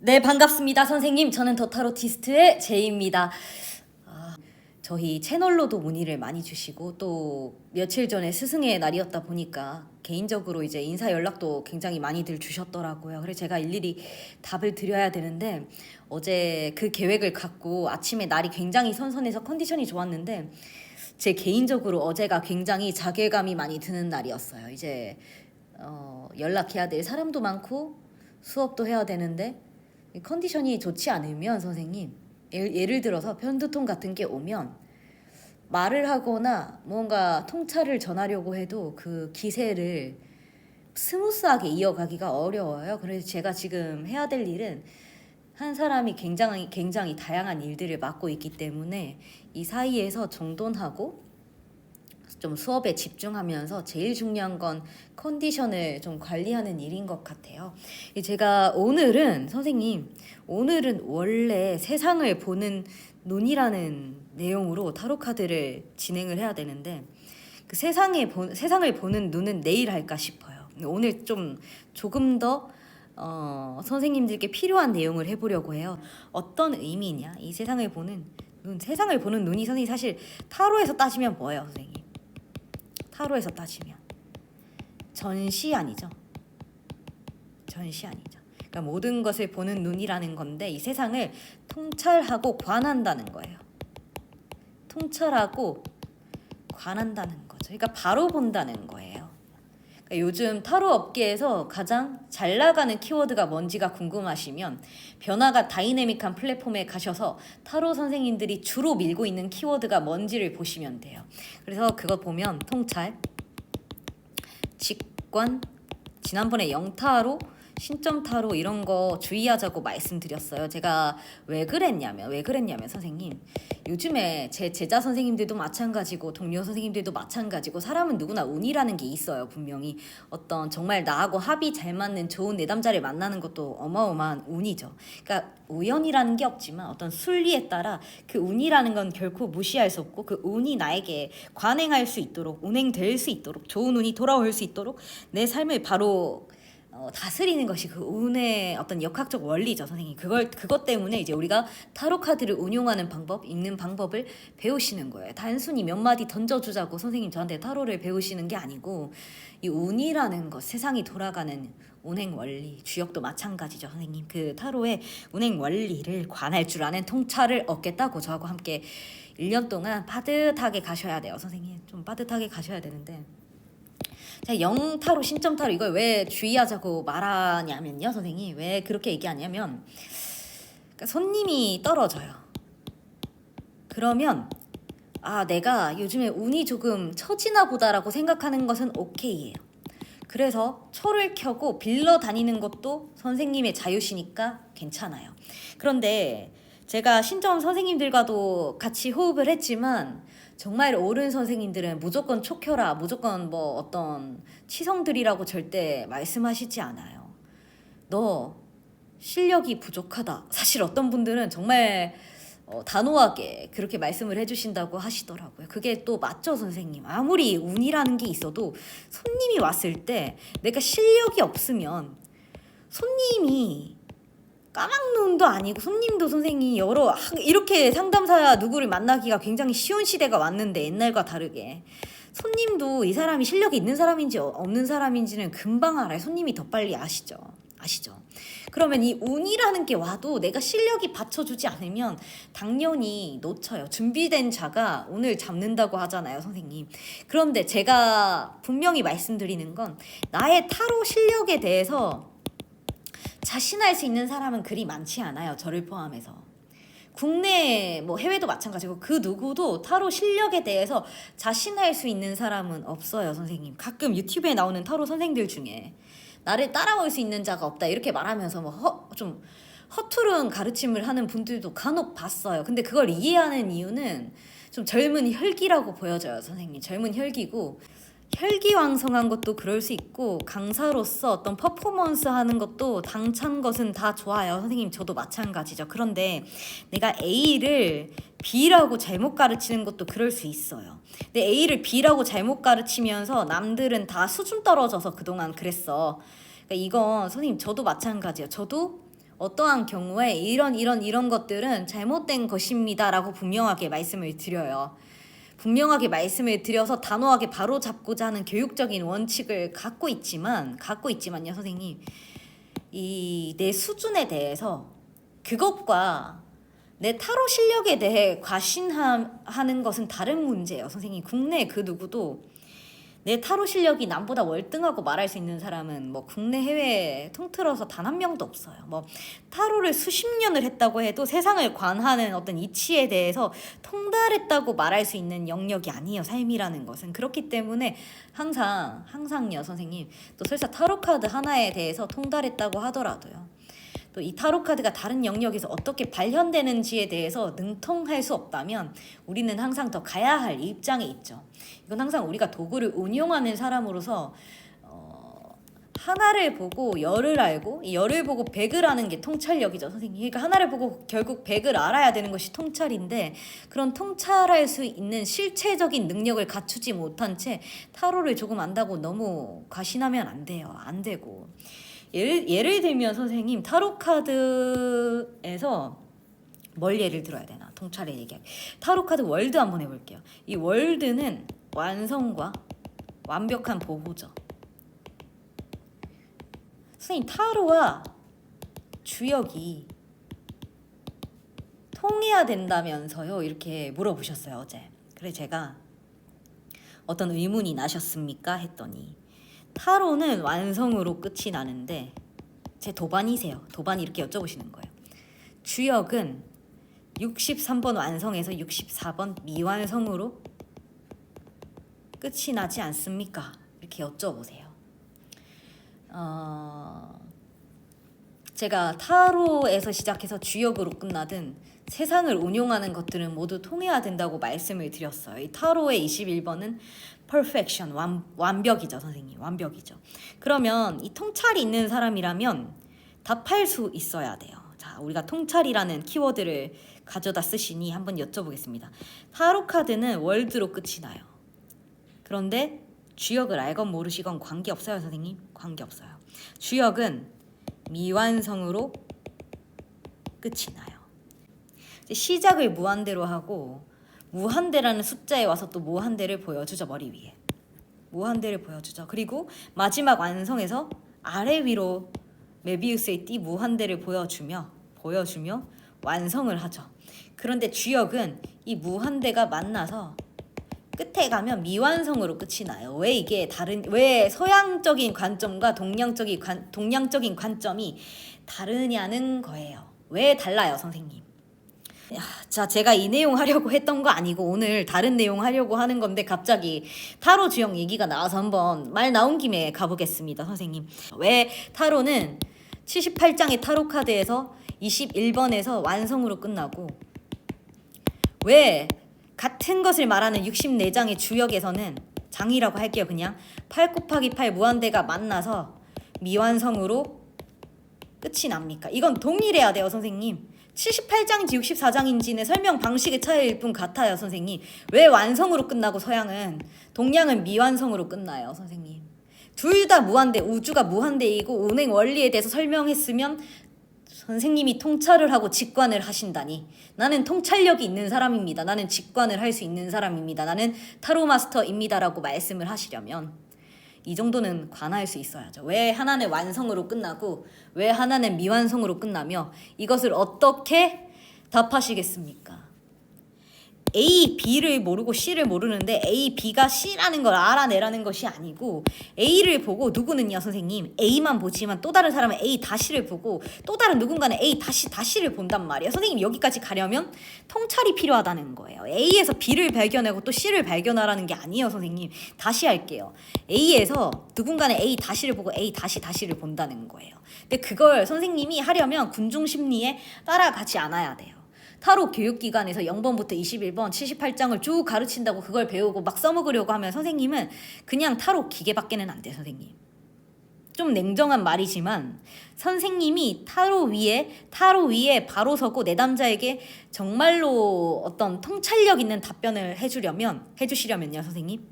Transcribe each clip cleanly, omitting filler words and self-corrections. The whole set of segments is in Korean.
네, 반갑습니다, 선생님. 저는 더타로티스트의 제이입니다. 저희 채널로도 문의를 많이 주시고 또 며칠 전에 스승의 날이었다 보니까 개인적으로 이제 인사 연락도 굉장히 많이들 주셨더라고요. 그래서 제가 일일이 답을 드려야 되는데 어제 그 계획을 갖고 아침에 날이 굉장히 선선해서 컨디션이 좋았는데 제 개인적으로 어제가 굉장히 자괴감이 많이 드는 날이었어요. 이제 연락해야 될 사람도 많고 수업도 해야 되는데 컨디션이 좋지 않으면 선생님 예를 들어서 편두통 같은 게 오면 말을 하거나 뭔가 통찰을 전하려고 해도 그 기세를 스무스하게 이어가기가 어려워요. 그래서 제가 지금 해야 될 일은 한 사람이 굉장히 다양한 일들을 맡고 있기 때문에 이 사이에서 정돈하고 좀 수업에 집중하면서 제일 중요한 건 컨디션을 좀 관리하는 일인 것 같아요. 제가 오늘은 선생님, 오늘은 원래 세상을 보는 눈이라는 내용으로 타로 카드를 진행을 해야 되는데 그 세상을 보는 눈은 내일 할까 싶어요. 오늘 좀 조금 더 선생님들께 필요한 내용을 해보려고 해요. 어떤 의미냐? 이 세상을 보는 눈, 세상을 보는 눈이 선생님 사실 타로에서 따지면 뭐예요, 선생님? 타로에서 따지면 전시 아니죠. 전시 아니죠. 그러니까 모든 것을 보는 눈이라는 건데 이 세상을 통찰하고 관한다는 거예요. 통찰하고 관한다는 거죠. 그러니까 바로 본다는 거예요. 그러니까 요즘 타로 업계에서 가장 잘 나가는 키워드가 뭔지가 궁금하시면 변화가 다이내믹한 플랫폼에 가셔서 타로 선생님들이 주로 밀고 있는 키워드가 뭔지를 보시면 돼요. 그래서 그거 보면 통찰, 직관, 지난번에 영타로, 신점타로 이런 거 주의하자고 말씀드렸어요. 제가 왜 그랬냐면 선생님 요즘에 제 제자 선생님들도 마찬가지고 동료 선생님들도 마찬가지고 사람은 누구나 운이라는 게 있어요. 분명히 어떤 정말 나하고 합이 잘 맞는 좋은 내담자를 만나는 것도 어마어마한 운이죠. 그러니까 우연이라는 게 없지만 어떤 순리에 따라 그 운이라는 건 결코 무시할 수 없고 그 운이 나에게 관행할 수 있도록 운행될 수 있도록 좋은 운이 돌아올 수 있도록 내 삶을 바로 다스리는 것이 그 운의 어떤 역학적 원리죠, 선생님. 그것 때문에 이제 우리가 타로 카드를 운용하는 방법, 읽는 방법을 배우시는 거예요. 단순히 몇 마디 던져주자고 선생님 저한테 타로를 배우시는 게 아니고 이 운이라는 것, 세상이 돌아가는 운행 원리, 주역도 마찬가지죠, 선생님. 그 타로의 운행 원리를 관할 줄 아는 통찰을 얻겠다고 저하고 함께 1년 동안 빠듯하게 가셔야 돼요, 선생님. 좀 빠듯하게 가셔야 되는데. 자, 영타로 신점타로 이걸 왜 주의하자고 말하냐면요, 선생님. 왜 그렇게 얘기하냐면 그러니까 손님이 떨어져요. 그러면 내가 요즘에 운이 조금 처지나 보다라고 생각하는 것은 오케이예요. 그래서 초를 켜고 빌러 다니는 것도 선생님의 자유시니까 괜찮아요. 그런데 제가 신점 선생님들과도 같이 호흡을 했지만 정말 옳은 선생님들은 무조건 초 켜라, 무조건 뭐 어떤 치성들이라고 절대 말씀하시지 않아요. 너 실력이 부족하다. 사실 어떤 분들은 정말 단호하게 그렇게 말씀을 해주신다고 하시더라고요. 그게 또 맞죠, 선생님. 아무리 운이라는 게 있어도 손님이 왔을 때 내가 실력이 없으면 손님이 까막눈도 아니고 손님도 선생님 이렇게 상담사 누구를 만나기가 굉장히 쉬운 시대가 왔는데 옛날과 다르게 손님도 이 사람이 실력이 있는 사람인지 없는 사람인지는 금방 알아요. 손님이 더 빨리 아시죠? 그러면 이 운이라는 게 와도 내가 실력이 받쳐주지 않으면 당연히 놓쳐요. 준비된 자가 운을 잡는다고 하잖아요, 선생님. 그런데 제가 분명히 말씀드리는 건 나의 타로 실력에 대해서 자신할 수 있는 사람은 그리 많지 않아요. 저를 포함해서. 국내 뭐 해외도 마찬가지고 그 누구도 타로 실력에 대해서 자신할 수 있는 사람은 없어요, 선생님. 가끔 유튜브에 나오는 타로 선생들 중에 나를 따라올 수 있는 자가 없다 이렇게 말하면서 좀 허투른 가르침을 하는 분들도 간혹 봤어요. 근데 그걸 이해하는 이유는 좀 젊은 혈기라고 보여져요, 선생님. 젊은 혈기고 혈기왕성한 것도 그럴 수 있고 강사로서 어떤 퍼포먼스 하는 것도 당찬 것은 다 좋아요. 선생님 저도 마찬가지죠. 그런데 내가 A를 B라고 잘못 가르치는 것도 그럴 수 있어요. 근데 A를 B라고 잘못 가르치면서 남들은 다 수준 떨어져서 그동안 그랬어. 그러니까 이건 선생님 저도 마찬가지예요. 저도 어떠한 경우에 이런 것들은 잘못된 것입니다 라고 분명하게 말씀을 드려요. 분명하게 말씀을 드려서 단호하게 바로 잡고자 하는 교육적인 원칙을 갖고 있지만요, 선생님. 이 내 수준에 대해서 그것과 내 타로 실력에 대해 과신하는 것은 다른 문제예요, 선생님. 국내 그 누구도 내 타로 실력이 남보다 월등하고 말할 수 있는 사람은 뭐 국내 해외 통틀어서 단 한 명도 없어요. 뭐 타로를 수십 년을 했다고 해도 세상을 관하는 어떤 이치에 대해서 통달했다고 말할 수 있는 영역이 아니에요, 삶이라는 것은. 그렇기 때문에 항상요, 선생님. 또 설사 타로 카드 하나에 대해서 통달했다고 하더라도요, 또 이 타로 카드가 다른 영역에서 어떻게 발현되는지에 대해서 능통할 수 없다면 우리는 항상 더 가야 할 입장에 있죠. 이건 항상 우리가 도구를 운용하는 사람으로서 하나를 보고 열을 알고, 이 열을 보고 백을 아는 게 통찰력이죠, 선생님. 그러니까 하나를 보고 결국 백을 알아야 되는 것이 통찰인데, 그런 통찰할 수 있는 실체적인 능력을 갖추지 못한 채 타로를 조금 안다고 너무 과신하면 안 돼요. 안 되고. 예를 들면 선생님, 타로 카드에서 뭘 예를 들어야 되나, 통찰을 얘기하기. 타로 카드 월드 한번 해볼게요. 이 월드는 완성과 완벽한 보호죠. 선생님, 타로와 주역이 통해야 된다면서요, 이렇게 물어보셨어요, 어제. 그래 제가 어떤 의문이 나셨습니까 했더니, 타로는 완성으로 끝이 나는데, 제 도반이세요. 도반이 이렇게 여쭤보시는 거예요. 주역은 63번 완성에서 64번 미완성으로 끝이 나지 않습니까? 이렇게 여쭤보세요. 제가 타로에서 시작해서 주역으로 끝나든 세상을 운용하는 것들은 모두 통해야 된다고 말씀을 드렸어요. 이 타로의 21번은 perfection, 완벽이죠, 선생님. 완벽이죠. 그러면 이 통찰이 있는 사람이라면 답할 수 있어야 돼요. 자, 우리가 통찰이라는 키워드를 가져다 쓰시니 한번 여쭤보겠습니다. 타로 카드는 월드로 끝이 나요. 그런데 주역을 알건 모르시건 관계없어요, 선생님. 관계없어요. 주역은 미완성으로 끝이 나요. 시작을 무한대로 하고 무한대라는 숫자에 와서 또 무한대를 보여주죠, 머리 위에. 무한대를 보여주죠. 그리고 마지막 완성에서 아래 위로 메비우스의 띠 무한대를 보여주며 완성을 하죠. 그런데 주역은 이 무한대가 만나서 끝에 가면 미완성으로 끝이 나요. 왜 서양적인 관점과 동양적인 관점이 다르냐는 거예요. 왜 달라요, 선생님? 자, 제가 이 내용 하려고 했던 거 아니고 오늘 다른 내용 하려고 하는 건데 갑자기 타로 주역 얘기가 나와서 한번 말 나온 김에 가보겠습니다, 선생님. 왜 타로는 78장의 타로 카드에서 21번에서 완성으로 끝나고, 왜 같은 것을 말하는 64장의 주역에서는, 장이라고 할게요, 그냥 8 곱하기 8 무한대가 만나서 미완성으로 끝이 납니까? 이건 동일해야 돼요, 선생님. 78장인지 64장인지는 설명 방식의 차이일 뿐 같아요, 선생님. 왜 완성으로 끝나고 서양은, 동양은 미완성으로 끝나요, 선생님. 둘 다 무한대, 우주가 무한대이고 운행 원리에 대해서 설명했으면 선생님이 통찰을 하고 직관을 하신다니, 나는 통찰력이 있는 사람입니다, 나는 직관을 할 수 있는 사람입니다, 나는 타로 마스터입니다 라고 말씀을 하시려면 이 정도는 관할 수 있어야죠. 왜 하나는 완성으로 끝나고 왜 하나는 미완성으로 끝나며 이것을 어떻게 답하시겠습니까? A, B를 모르고 C를 모르는데 A, B가 C라는 걸 알아내라는 것이 아니고, A를 보고 누구는요, 선생님, A만 보지만 또 다른 사람은 A 다시를 보고 또 다른 누군가는 A 다시를 본단 말이에요. 선생님, 여기까지 가려면 통찰이 필요하다는 거예요. A에서 B를 발견하고 또 C를 발견하라는 게 아니에요, 선생님. 다시 할게요. A에서 누군가는 A 다시를 보고 A 다시를 본다는 거예요. 근데 그걸 선생님이 하려면 군중 심리에 따라가지 않아야 돼요. 타로 교육기관에서 0번부터 21번 78장을 쭉 가르친다고 그걸 배우고 막 써먹으려고 하면 선생님은 그냥 타로 기계밖에는 안 돼요, 선생님. 좀 냉정한 말이지만 선생님이 타로 위에 바로 서고 내담자에게 정말로 어떤 통찰력 있는 답변을 해주시려면요, 선생님,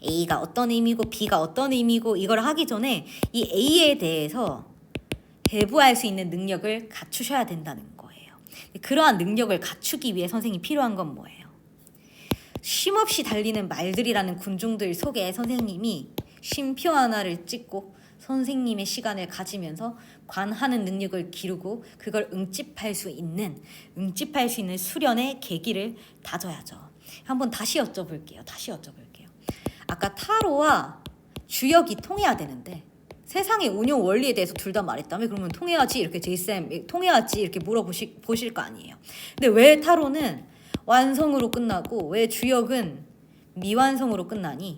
A가 어떤 의미고 B가 어떤 의미고 이걸 하기 전에 이 A에 대해서 배부할 수 있는 능력을 갖추셔야 된다는 거예요. 그러한 능력을 갖추기 위해 선생님이 필요한 건 뭐예요? 쉼없이 달리는 말들이라는 군중들 속에 선생님이 쉼표 하나를 찍고 선생님의 시간을 가지면서 관하는 능력을 기르고 그걸 응집할 수 있는 수련의 계기를 다져야죠. 한번 다시 여쭤볼게요. 아까 타로와 주역이 통해야 되는데 세상의 운용 원리에 대해서 둘 다 말했다며 그러면 통해야지 이렇게 제이쌤 통해야지 이렇게 물어보실 거 아니에요. 근데 왜 타로는 완성으로 끝나고 왜 주역은 미완성으로 끝나니?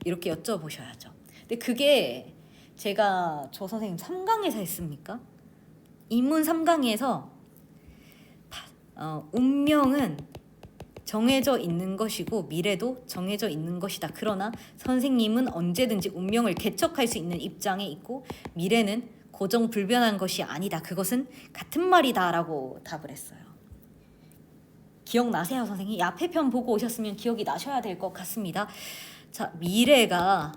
이렇게 여쭤보셔야죠. 근데 그게 제가 저 선생님 3강에서 했습니까? 인문 3강에서 운명은 정해져 있는 것이고 미래도 정해져 있는 것이다. 그러나 선생님은 언제든지 운명을 개척할 수 있는 입장에 있고 미래는 고정불변한 것이 아니다. 그것은 같은 말이다 라고 답을 했어요. 기억나세요 선생님? 앞에 편 보고 오셨으면 기억이 나셔야 될 것 같습니다. 자, 미래가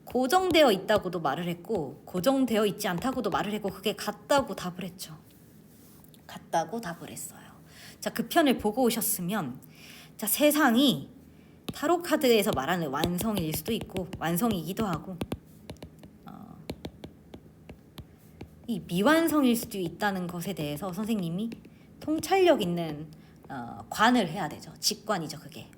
고정되어 있다고도 말을 했고 고정되어 있지 않다고도 말을 했고 그게 같다고 답을 했죠. 같다고 답을 했어요. 자, 그 편을 보고 오셨으면 자, 세상이 타로 카드에서 말하는 완성일 수도 있고 완성이기도 하고 이 미완성일 수도 있다는 것에 대해서 선생님이 통찰력 있는 관을 해야 되죠. 직관이죠 그게.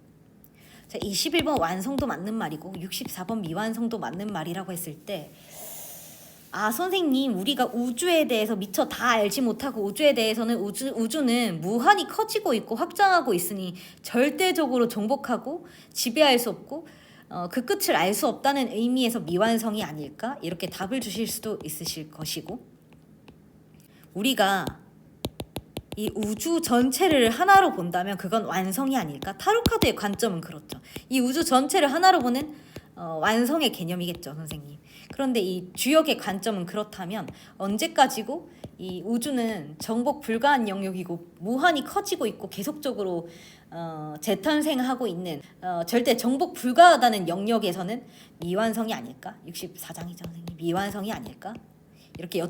자, 21번 완성도 맞는 말이고 64번 미완성도 맞는 말이라고 했을 때 선생님 우리가 우주에 대해서 미처 다 알지 못하고 우주에 대해서는 우주는 무한히 커지고 있고 확장하고 있으니 절대적으로 정복하고 지배할 수 없고 그 끝을 알 수 없다는 의미에서 미완성이 아닐까? 이렇게 답을 주실 수도 있으실 것이고 우리가 이 우주 전체를 하나로 본다면 그건 완성이 아닐까? 타로카드의 관점은 그렇죠. 이 우주 전체를 하나로 보는 완성의 개념이겠죠 선생님. 그런데 이 주역의 관점은 그렇다면 언제까지고 이 우주는 정복 불가한 영역이고 무한히 커지고 있고 계속적으로 재탄생하고 있는 절대 정복 불가하다는 영역에서는 미완성이 아닐까? 64장이죠 선생님. 미완성이 아닐까? 이렇게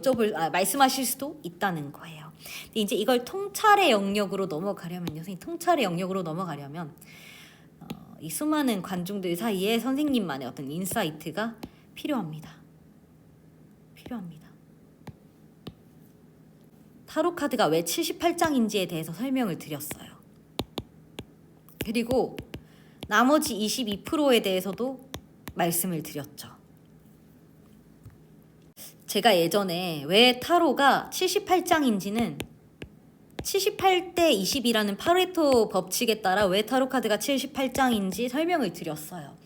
말씀하실 수도 있다는 거예요. 근데 이제 이걸 통찰의 영역으로 넘어가려면요 선생님, 통찰의 영역으로 넘어가려면 이 수많은 관중들 사이에 선생님만의 어떤 인사이트가 필요합니다. 타로 카드가 왜 78장인지에 대해서 설명을 드렸어요. 그리고 나머지 22%에 대해서도 말씀을 드렸죠. 제가 예전에 왜 타로가 78장인지는 78대 20이라는 파레토 법칙에 따라 왜 타로 카드가 78장인지 설명을 드렸어요.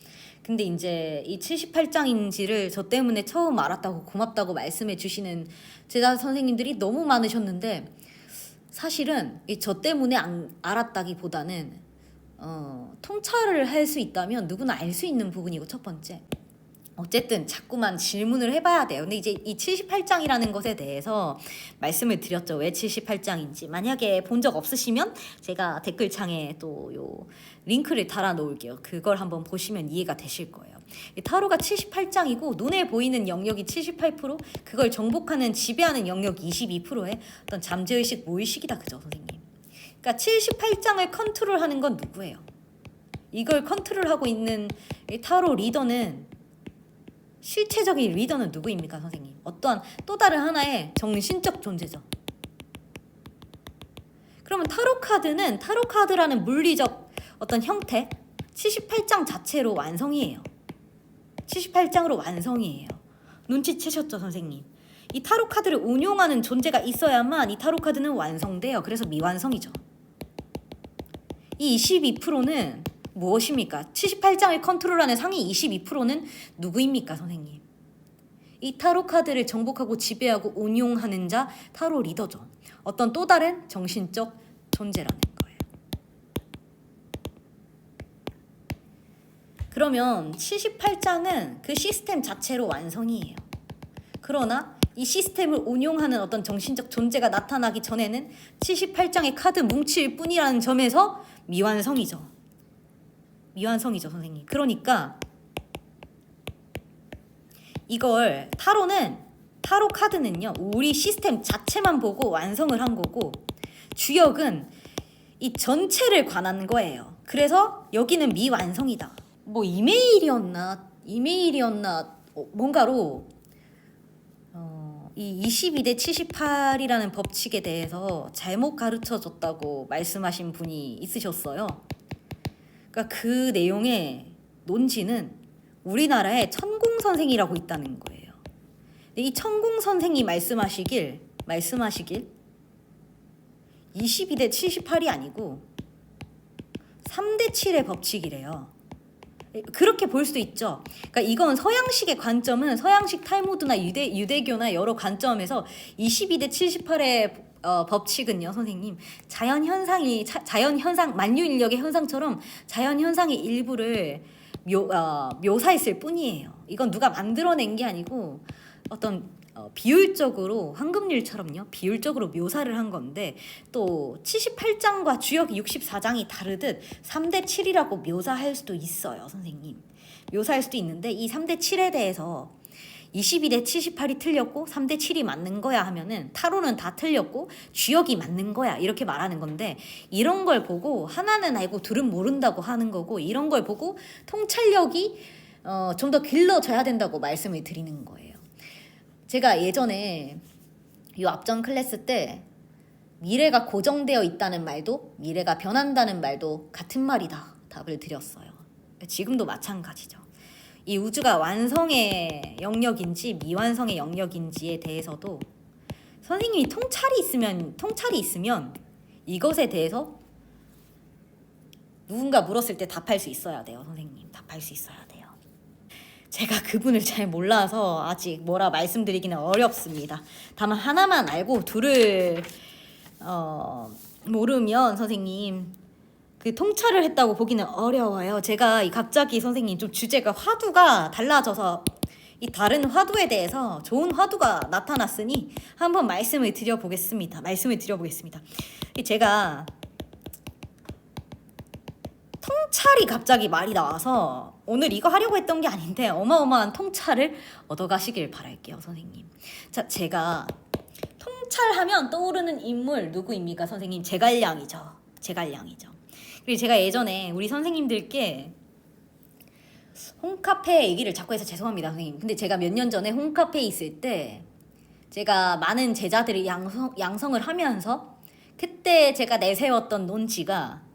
근데 이제 이 78장인지를 저 때문에 처음 알았다고 고맙다고 말씀해 주시는 제자 선생님들이 너무 많으셨는데 사실은 저 때문에 알았다기보다는 통찰을 할 수 있다면 누구나 알 수 있는 부분이고 첫 번째 어쨌든 자꾸만 질문을 해봐야 돼요. 근데 이제 이 78장이라는 것에 대해서 말씀을 드렸죠. 왜 78장인지. 만약에 본 적 없으시면 제가 댓글창에 또 요 링크를 달아 놓을게요. 그걸 한번 보시면 이해가 되실 거예요. 타로가 78장이고 눈에 보이는 영역이 78%, 그걸 정복하는 지배하는 영역 22%의 어떤 잠재의식, 무의식이다. 그죠 선생님? 그러니까 78장을 컨트롤하는 건 누구예요? 이걸 컨트롤하고 있는 타로 리더는 실체적인 리더는 누구입니까 선생님? 어떠한 또 다른 하나의 정신적 존재죠. 그러면 타로카드라는 물리적 어떤 형태 78장 자체로 완성이에요. 78장으로 완성이에요. 눈치채셨죠 선생님? 이 타로카드를 운용하는 존재가 있어야만 이 타로카드는 완성돼요. 그래서 미완성이죠. 이 22%는 무엇입니까? 78장을 컨트롤하는 상위 22%는 누구입니까 선생님? 이 타로 카드를 정복하고 지배하고 운용하는 자 타로 리더죠. 어떤 또 다른 정신적 존재라는 거예요. 그러면 78장은 그 시스템 자체로 완성이에요. 그러나 이 시스템을 운용하는 어떤 정신적 존재가 나타나기 전에는 78장의 카드 뭉칠 뿐이라는 점에서 미완성이죠 선생님. 그러니까 이걸 타로는 타로 카드는요, 우리 시스템 자체만 보고 완성을 한 거고, 주역은 이 전체를 관한 거예요. 그래서 여기는 미완성이다. 뭐 이메일이었나 뭔가로 이 22대 78이라는 법칙에 대해서 잘못 가르쳐 줬다고 말씀하신 분이 있으셨어요. 그러니까 그 내용의 논지는 우리나라에 천공 선생이라고 있다는 거예요. 근데 이 천공 선생이 말씀하시길 22대 78이 아니고 3대 7의 법칙이래요. 그렇게 볼 수도 있죠. 그러니까 이건 서양식의 관점은 서양식 탈무드나 유대교나 여러 관점에서 22대 78의 법칙은요, 선생님, 자연 현상 만유인력의 현상처럼 자연 현상의 일부를 묘사했을 뿐이에요. 이건 누가 만들어낸 게 아니고 어떤 비율적으로 황금률처럼요, 비율적으로 묘사를 한 건데, 또 78장과 주역이 64장이 다르듯 3대 7이라고 묘사할 수도 있어요, 선생님. 묘사할 수도 있는데, 이 3대 7에 대해서 22대 78이 틀렸고 3대 7이 맞는 거야 하면은 타로는 다 틀렸고 주역이 맞는 거야 이렇게 말하는 건데, 이런 걸 보고 하나는 알고 둘은 모른다고 하는 거고, 이런 걸 보고 통찰력이 좀 더 길러져야 된다고 말씀을 드리는 거예요. 제가 예전에 이 앞전 클래스 때 미래가 고정되어 있다는 말도 미래가 변한다는 말도 같은 말이다 답을 드렸어요. 지금도 마찬가지죠. 이 우주가 완성의 영역인지 미완성의 영역인지에 대해서도 선생님이 통찰이 있으면 이것에 대해서 누군가 물었을 때 답할 수 있어야 돼요. 선생님, 답할 수 있어야 돼요. 제가 그분을 잘 몰라서 아직 뭐라 말씀드리기는 어렵습니다. 다만 하나만 알고 둘을 모르면 선생님 그 통찰을 했다고 보기는 어려워요. 제가 갑자기 선생님 좀 주제가 화두가 달라져서 이 다른 화두에 대해서 좋은 화두가 나타났으니 한번 말씀을 드려보겠습니다. 제가 통찰이 갑자기 말이 나와서 오늘 이거 하려고 했던 게 아닌데 어마어마한 통찰을 얻어가시길 바랄게요, 선생님. 자, 제가 통찰하면 떠오르는 인물 누구입니까, 선생님? 제갈량이죠. 그리고 제가 예전에 우리 선생님들께 홈카페 얘기를 자꾸 해서 죄송합니다, 선생님. 근데 제가 몇 년 전에 홈카페에 있을 때 제가 많은 제자들이 양성을 하면서 그때 제가 내세웠던 논지가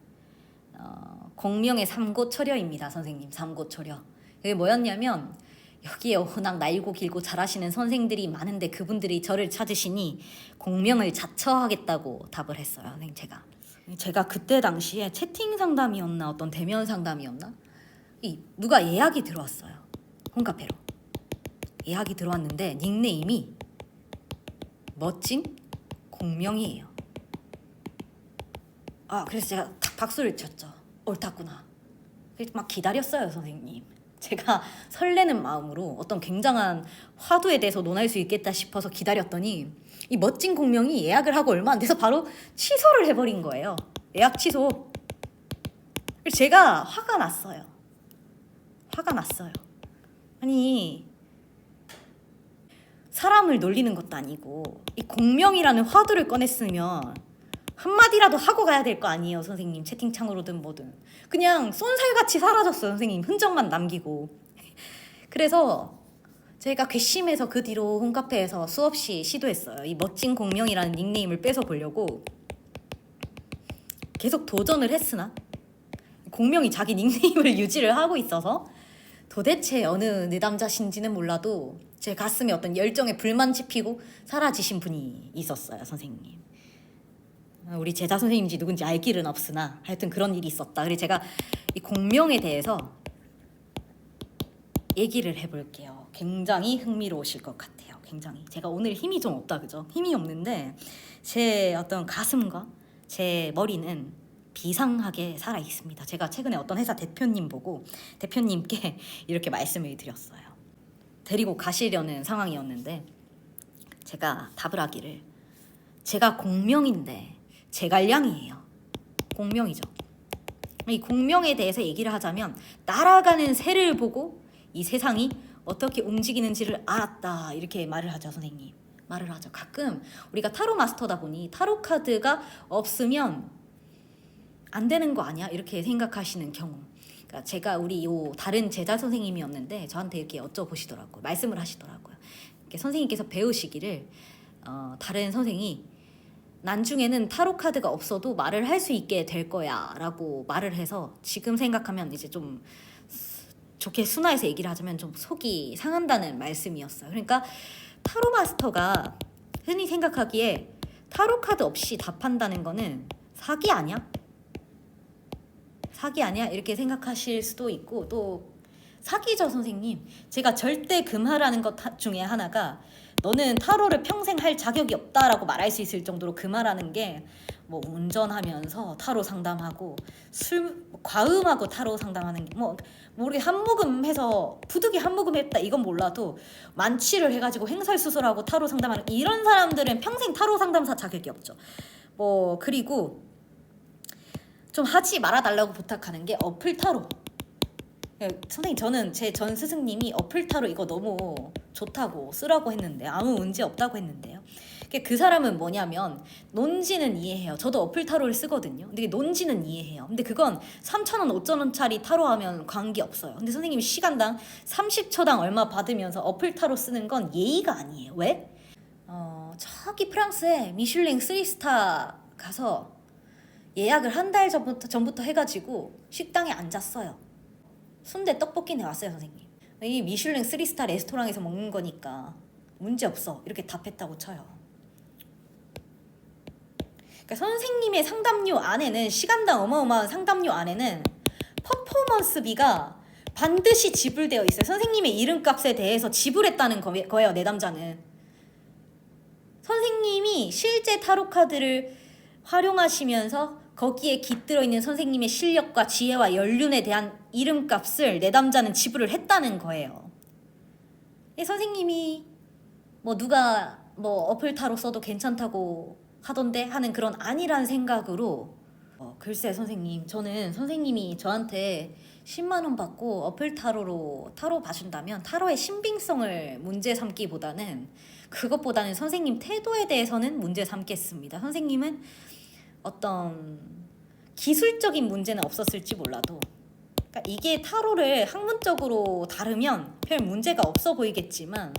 공명의 삼고초려입니다, 선생님. 삼고초려. 그게 뭐였냐면, 여기에 워낙 날고 길고 잘하시는 선생들이 많은데 그분들이 저를 찾으시니 공명을 자처하겠다고 답을 했어요, 선생님. 제가 그때 당시에 채팅 상담이었나 어떤 대면 상담이었나 누가 예약이 들어왔어요, 홈카페로. 예약이 들어왔는데 닉네임이 멋진 공명이에요. 그래서 제가 탁 박수를 쳤죠. 옳았구나. 막 기다렸어요, 선생님. 제가 설레는 마음으로 어떤 굉장한 화두에 대해서 논할 수 있겠다 싶어서 기다렸더니 이 멋진 공명이 예약을 하고 얼마 안 돼서 바로 취소를 해버린 거예요. 예약 취소. 그래서 제가 화가 났어요. 아니, 사람을 놀리는 것도 아니고 이 공명이라는 화두를 꺼냈으면 한마디라도 하고 가야 될 거 아니에요, 선생님. 채팅창으로든 뭐든 그냥 쏜살같이 사라졌어요, 선생님. 흔적만 남기고. 그래서 제가 괘씸해서 그 뒤로 홈카페에서 수없이 시도했어요. 이 멋진 공명이라는 닉네임을 뺏어 보려고 계속 도전을 했으나 공명이 자기 닉네임을 유지를 하고 있어서 도대체 어느 내담자신지는 몰라도 제 가슴에 어떤 열정의 불만 지피고 사라지신 분이 있었어요, 선생님. 우리 제자 선생님인지 누군지 알 길은 없으나 하여튼 그런 일이 있었다. 그래서 제가 이 공명에 대해서 얘기를 해볼게요. 굉장히 흥미로우실 것 같아요. 굉장히. 제가 오늘 힘이 좀 없다, 그죠? 힘이 없는데 제 어떤 가슴과 제 머리는 비상하게 살아 있습니다. 제가 최근에 어떤 회사 대표님 보고 대표님께 이렇게 말씀을 드렸어요. 데리고 가시려는 상황이었는데 제가 답을 하기를, 제가 공명인데 제갈량이에요. 공명이죠. 이 공명에 대해서 얘기를 하자면, 날아가는 새를 보고 이 세상이 어떻게 움직이는지를 알았다 이렇게 말을 하죠. 선생님 말을 하죠. 가끔 우리가 타로 마스터다 보니 타로 카드가 없으면 안 되는 거 아니야 이렇게 생각하시는 경우, 그러니까 제가 우리 요 다른 제자 선생님이었는데 저한테 이렇게 여쭤보시더라고요. 말씀을 하시더라고요. 이렇게 선생님께서 배우시기를 다른 선생이 나중에는 타로 카드가 없어도 말을 할 수 있게 될 거야 라고 말을 해서, 지금 생각하면 이제 좀 좋게 순화해서 얘기를 하자면 좀 속이 상한다는 말씀이었어요. 그러니까 타로 마스터가 흔히 생각하기에 타로 카드 없이 답한다는 거는 사기 아니야? 사기 아니야? 이렇게 생각하실 수도 있고, 또 사기죠 선생님. 제가 절대 금하라는 것 중에 하나가 너는 타로를 평생 할 자격이 없다라고 말할 수 있을 정도로 금하라는 게 뭐 운전하면서 타로 상담하고 술 과음하고 타로 상담하는 게 뭐 우리 한 모금 해서 부득이 한 모금 했다 이건 몰라도 만취를 해가지고 횡설수설하고 타로 상담하는 이런 사람들은 평생 타로 상담사 자격이 없죠. 뭐 그리고 좀 하지 말아달라고 부탁하는 게 어플 타로. 선생님 저는 제 전 스승님이 어플 타로 이거 너무 좋다고 쓰라고 했는데 아무 문제 없다고 했는데요. 그 사람은 뭐냐면 논지는 이해해요. 저도 어플 타로를 쓰거든요. 근데 논지는 이해해요. 근데 그건 3,000원, 5,000원짜리 타로 하면 관계없어요. 근데 선생님이 시간당 30초당 얼마 받으면서 어플 타로 쓰는 건 예의가 아니에요. 왜? 저기 프랑스에 미슐랭 3스타 가서 예약을 한 달 전부터 해가지고 식당에 앉았어요. 순대 떡볶이 내왔어요 선생님. 이 미슐랭 3스타 레스토랑에서 먹는 거니까 문제 없어 이렇게 답했다고 쳐요. 그러니까 선생님의 상담료 안에는, 시간당 어마어마한 상담료 안에는 퍼포먼스비가 반드시 지불되어 있어요. 선생님의 이름값에 대해서 지불했다는 거예요. 내담자는 선생님이 실제 타로 카드를 활용하시면서 거기에 깃들어 있는 선생님의 실력과 지혜와 연륜에 대한 이름값을 내담자는 지불을 했다는 거예요. 선생님이 뭐 누가 뭐 어플 타로 써도 괜찮다고 하던데 하는 그런 아니란 생각으로 글쎄 선생님, 저는 선생님이 저한테 10만 원 받고 어플 타로로 타로 봐준다면 타로의 신빙성을 문제 삼기보다는, 그것보다는 선생님 태도에 대해서는 문제 삼겠습니다. 선생님은 어떤 기술적인 문제는 없었을지 몰라도, 그러니까 이게 타로를 학문적으로 다루면 별 문제가 없어 보이겠지만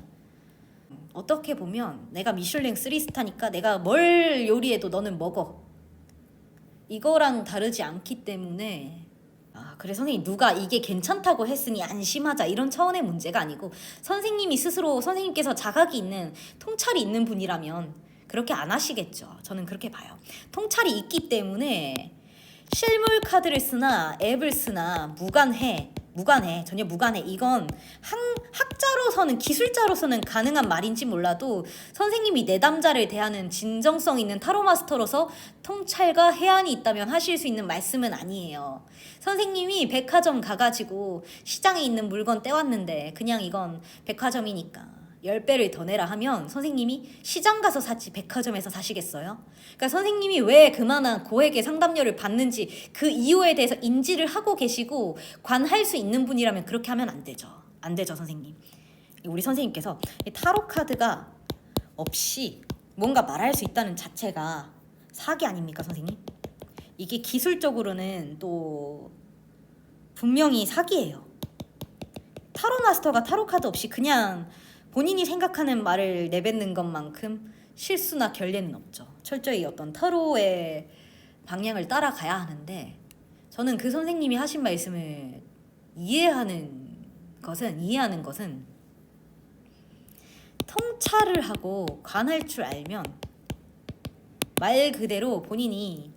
어떻게 보면 내가 미슐랭 3스타니까 내가 뭘 요리해도 너는 먹어 이거랑 다르지 않기 때문에, 그래 선생님 누가 이게 괜찮다고 했으니 안심하자 이런 차원의 문제가 아니고, 선생님이 스스로 선생님께서 자각이 있는 통찰이 있는 분이라면 그렇게 안 하시겠죠. 저는 그렇게 봐요. 통찰이 있기 때문에 실물 카드를 쓰나 앱을 쓰나 무관해, 전혀 무관해. 이건 학자로서는, 기술자로서는 가능한 말인지 몰라도 선생님이 내담자를 대하는 진정성 있는 타로 마스터로서 통찰과 해안이 있다면 하실 수 있는 말씀은 아니에요. 선생님이 백화점 가가지고 시장에 있는 물건 떼왔는데 그냥 이건 백화점이니까 10배를 더 내라 하면 선생님이 시장 가서 사지 백화점에서 사시겠어요? 그러니까 선생님이 왜 그만한 고액의 상담료를 받는지 그 이유에 대해서 인지를 하고 계시고 관할 수 있는 분이라면 그렇게 하면 안 되죠. 안 되죠 선생님. 우리 선생님께서 타로 카드가 없이 뭔가 말할 수 있다는 자체가 사기 아닙니까 선생님? 이게 기술적으로는 또 분명히 사기예요. 타로 마스터가 타로 카드 없이 그냥 본인이 생각하는 말을 내뱉는 것만큼 실수나 결례는 없죠. 철저히 어떤 타로의 방향을 따라가야 하는데, 저는 그 선생님이 하신 말씀을 이해하는 것은 통찰을 하고 관할 줄 알면 말 그대로 본인이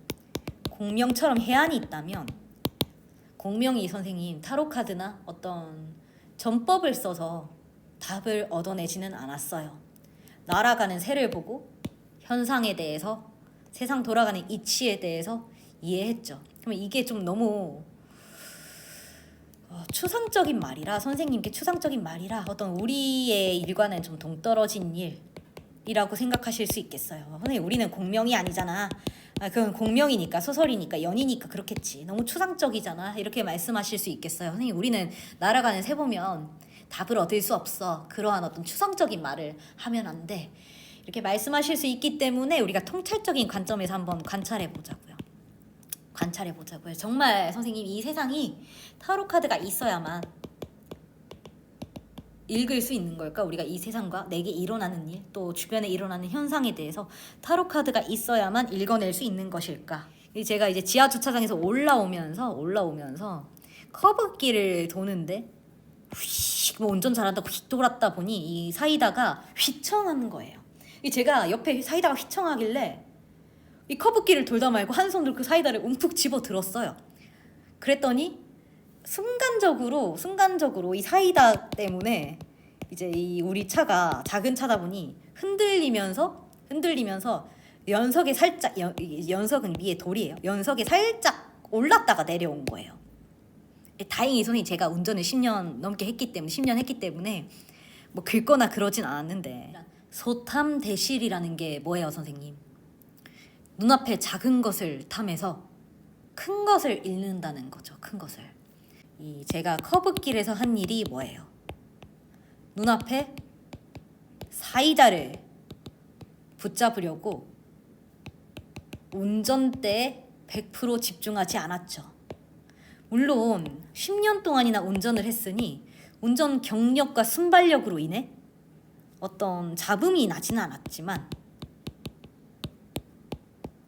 공명처럼 해안이 있다면, 공명이 선생님 타로 카드나 어떤 전법을 써서 답을 얻어내지는 않았어요. 날아가는 새를 보고 현상에 대해서, 세상 돌아가는 이치에 대해서 이해했죠. 그러면 이게 좀 너무 추상적인 말이라, 선생님께 추상적인 말이라 어떤 우리의 일과는 좀 동떨어진 일이라고 생각하실 수 있겠어요. 선생님 우리는 공명이 아니잖아. 그건 공명이니까, 소설이니까, 연이니까 그렇겠지. 너무 추상적이잖아. 이렇게 말씀하실 수 있겠어요. 선생님 우리는 날아가는 새 보면 답을 얻을 수 없어. 그러한 어떤 추상적인 말을 하면 안 돼. 이렇게 말씀하실 수 있기 때문에 우리가 통찰적인 관점에서 한번 관찰해 보자고요. 정말 선생님, 이 세상이 타로 카드가 있어야만 읽을 수 있는 걸까? 우리가 이 세상과 내게 일어나는 일, 또 주변에 일어나는 현상에 대해서 타로 카드가 있어야만 읽어낼 수 있는 것일까? 제가 이제 지하 주차장에서 올라오면서 커브길을 도는데 휙, 뭐 운전 잘한다고 휙 돌았다 보니 이 사이다가 휘청하는 거예요. 제가 옆에 사이다가 휘청하길래 이 커브길을 돌다 말고 한 손으로 그 사이다를 움푹 집어 들었어요. 그랬더니 순간적으로 이 사이다 때문에 이제 이 우리 차가 작은 차다 보니 흔들리면서 연석에 살짝, 연석은 위에 돌이에요. 연석에 살짝 올랐다가 내려온 거예요. 다행히 선생님, 제가 운전을 10년 했기 때문에 뭐 긁거나 그러진 않았는데, 소탐대실이라는 게 뭐예요, 선생님? 눈앞에 작은 것을 탐해서 큰 것을 잃는다는 거죠. 큰 것을. 제가 커브길에서 한 일이 뭐예요? 눈앞에 사이다를 붙잡으려고 운전대에 100% 집중하지 않았죠. 물론 10년 동안이나 운전을 했으니 운전 경력과 순발력으로 인해 어떤 잡음이 나지는 않았지만,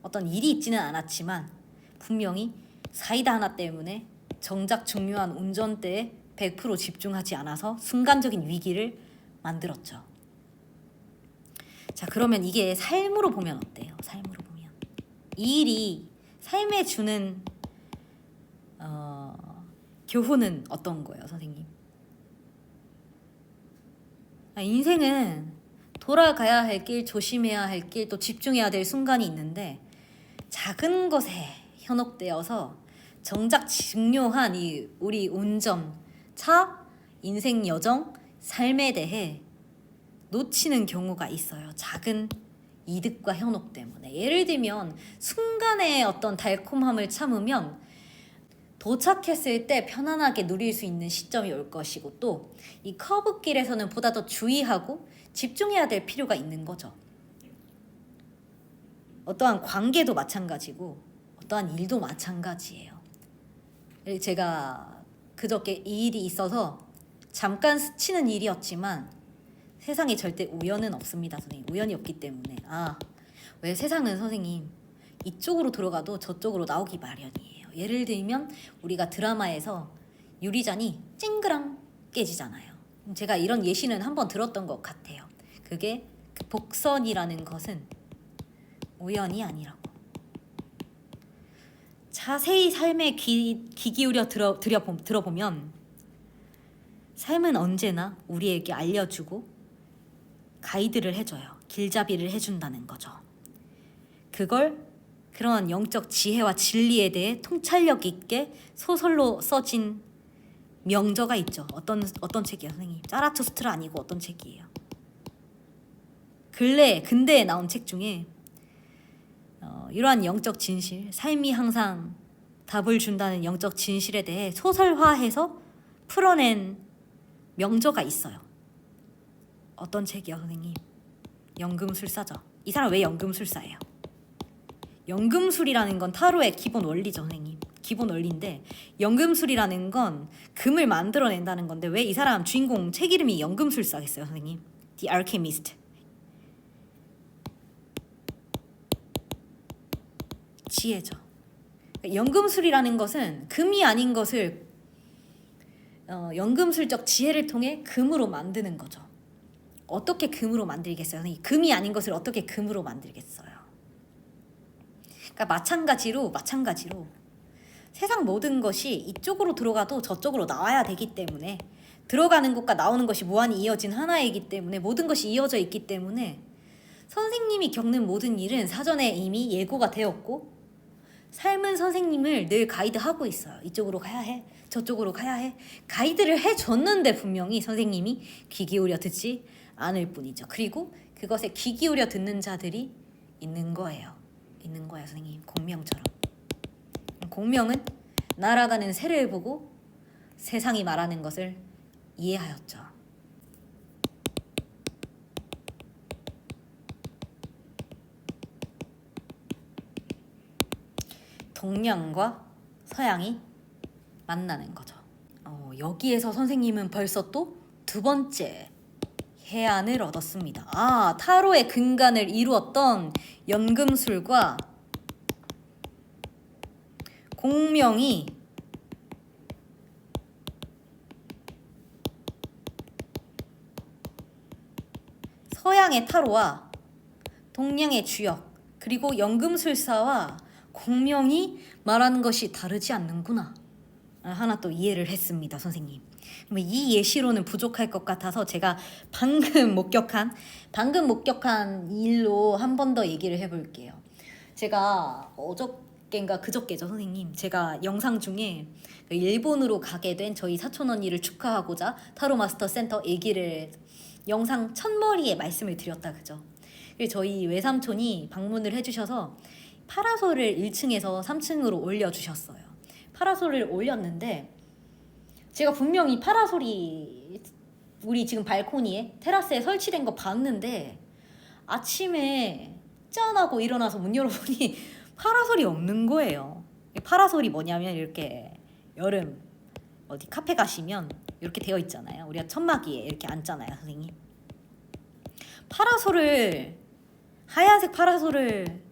어떤 일이 있지는 않았지만 분명히 사이다 하나 때문에 정작 중요한 운전대에 100% 집중하지 않아서 순간적인 위기를 만들었죠. 자, 그러면 이게 삶으로 보면 어때요? 삶으로 보면 이 일이 삶에 주는 교훈은 어떤 거예요, 선생님? 인생은 돌아가야 할 길, 조심해야 할 길, 또 집중해야 될 순간이 있는데, 작은 것에 현혹되어서 정작 중요한 우리 운전, 차, 인생 여정, 삶에 대해 놓치는 경우가 있어요. 작은 이득과 현혹 때문에. 예를 들면 순간의 어떤 달콤함을 참으면 도착했을 때 편안하게 누릴 수 있는 시점이 올 것이고, 또 이 커브길에서는 보다 더 주의하고 집중해야 될 필요가 있는 거죠. 어떠한 관계도 마찬가지고 어떠한 일도 마찬가지예요. 제가 그저께 이 일이 있어서 잠깐 스치는 일이었지만 세상에 절대 우연은 없습니다, 선생님. 우연이 없기 때문에. 왜 세상은 선생님 이쪽으로 들어가도 저쪽으로 나오기 마련이에요. 예를 들면 우리가 드라마에서 유리잔이 찡그랑 깨지잖아요. 제가 이런 예시는 한번 들었던 것 같아요. 그게 그 복선이라는 것은 우연이 아니라고. 자세히 삶에 귀 기울여 들어보면 삶은 언제나 우리에게 알려주고 가이드를 해줘요. 길잡이를 해준다는 거죠. 그런 영적 지혜와 진리에 대해 통찰력 있게 소설로 써진 명저가 있죠. 어떤 책이에요, 선생님? 자라투스트라 아니고 어떤 책이에요? 근대에 나온 책 중에 이러한 영적 진실, 삶이 항상 답을 준다는 영적 진실에 대해 소설화해서 풀어낸 명저가 있어요. 어떤 책이요, 선생님? 연금술사죠. 이 사람 왜 연금술사예요? 연금술이라는 건 타로의 기본 원리죠, 선생님. 기본 원리인데, 연금술이라는 건 금을 만들어낸다는 건데, 왜 이 사람 주인공 책 이름이 연금술사겠어요, 선생님? The Alchemist. 지혜죠. 연금술이라는 것은 금이 아닌 것을 연금술적 지혜를 통해 금으로 만드는 거죠. 어떻게 금으로 만들겠어요? 금이 아닌 것을 어떻게 금으로 만들겠어요? 그러니까 마찬가지로 세상 모든 것이 이쪽으로 들어가도 저쪽으로 나와야 되기 때문에, 들어가는 것과 나오는 것이 무한히 이어진 하나이기 때문에, 모든 것이 이어져 있기 때문에 선생님이 겪는 모든 일은 사전에 이미 예고가 되었고, 삶은 선생님을 늘 가이드하고 있어요. 이쪽으로 가야 해, 저쪽으로 가야 해. 가이드를 해줬는데 분명히 선생님이 귀 기울여 듣지 않을 뿐이죠. 그리고 그것에 귀 기울여 듣는 자들이 있는 거예요, 선생님. 공명처럼. 공명은 날아가는 새를 보고 세상이 말하는 것을 이해하였죠. 동양과 서양이 만나는 거죠. 여기에서 선생님은 벌써 또 두 번째 해안을 얻었습니다. 타로의 근간을 이루었던 연금술과 공명이 서양의 타로와 동양의 주역 그리고 연금술사와 공명이 말하는 것이 다르지 않는구나. 하나 또 이해를 했습니다, 선생님. 이 예시로는 부족할 것 같아서 제가 방금 목격한 일로 한 번 더 얘기를 해볼게요. 제가 어저께인가 그저께죠, 선생님. 제가 영상 중에 일본으로 가게 된 저희 사촌 언니를 축하하고자 타로 마스터 센터 얘기를 영상 첫머리에 말씀을 드렸다, 그죠? 저희 외삼촌이 방문을 해주셔서 파라솔을 1층에서 3층으로 올려주셨어요. 파라솔을 올렸는데 제가 분명히 파라솔이 우리 지금 발코니에 테라스에 설치된 거 봤는데 아침에 짠하고 일어나서 문 열어보니 파라솔이 없는 거예요. 파라솔이 뭐냐면 이렇게 여름 어디 카페 가시면 이렇게 되어 있잖아요. 우리가 천막위에 이렇게 앉잖아요, 선생님. 하얀색 파라솔을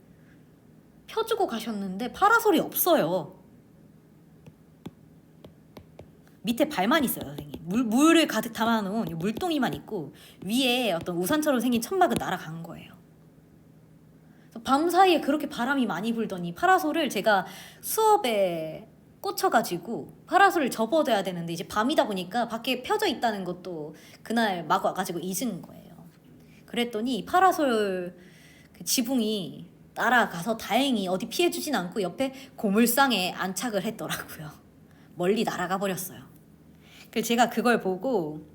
펴주고 가셨는데 파라솔이 없어요. 밑에 발만 있어요, 선생님. 물을 가득 담아놓은 물동이만 있고 위에 어떤 우산처럼 생긴 천막은 날아간 거예요. 밤사이에 그렇게 바람이 많이 불더니 파라솔을 제가 수업에 꽂혀가지고 파라솔을 접어둬야 되는데 이제 밤이다 보니까 밖에 펴져 있다는 것도 그날 막 와가지고 잊은 거예요. 그랬더니 파라솔 그 지붕이 날아가서 다행히 어디 피해주진 않고 옆에 고물상에 안착을 했더라고요. 멀리 날아가 버렸어요. 그래서 제가 그걸 보고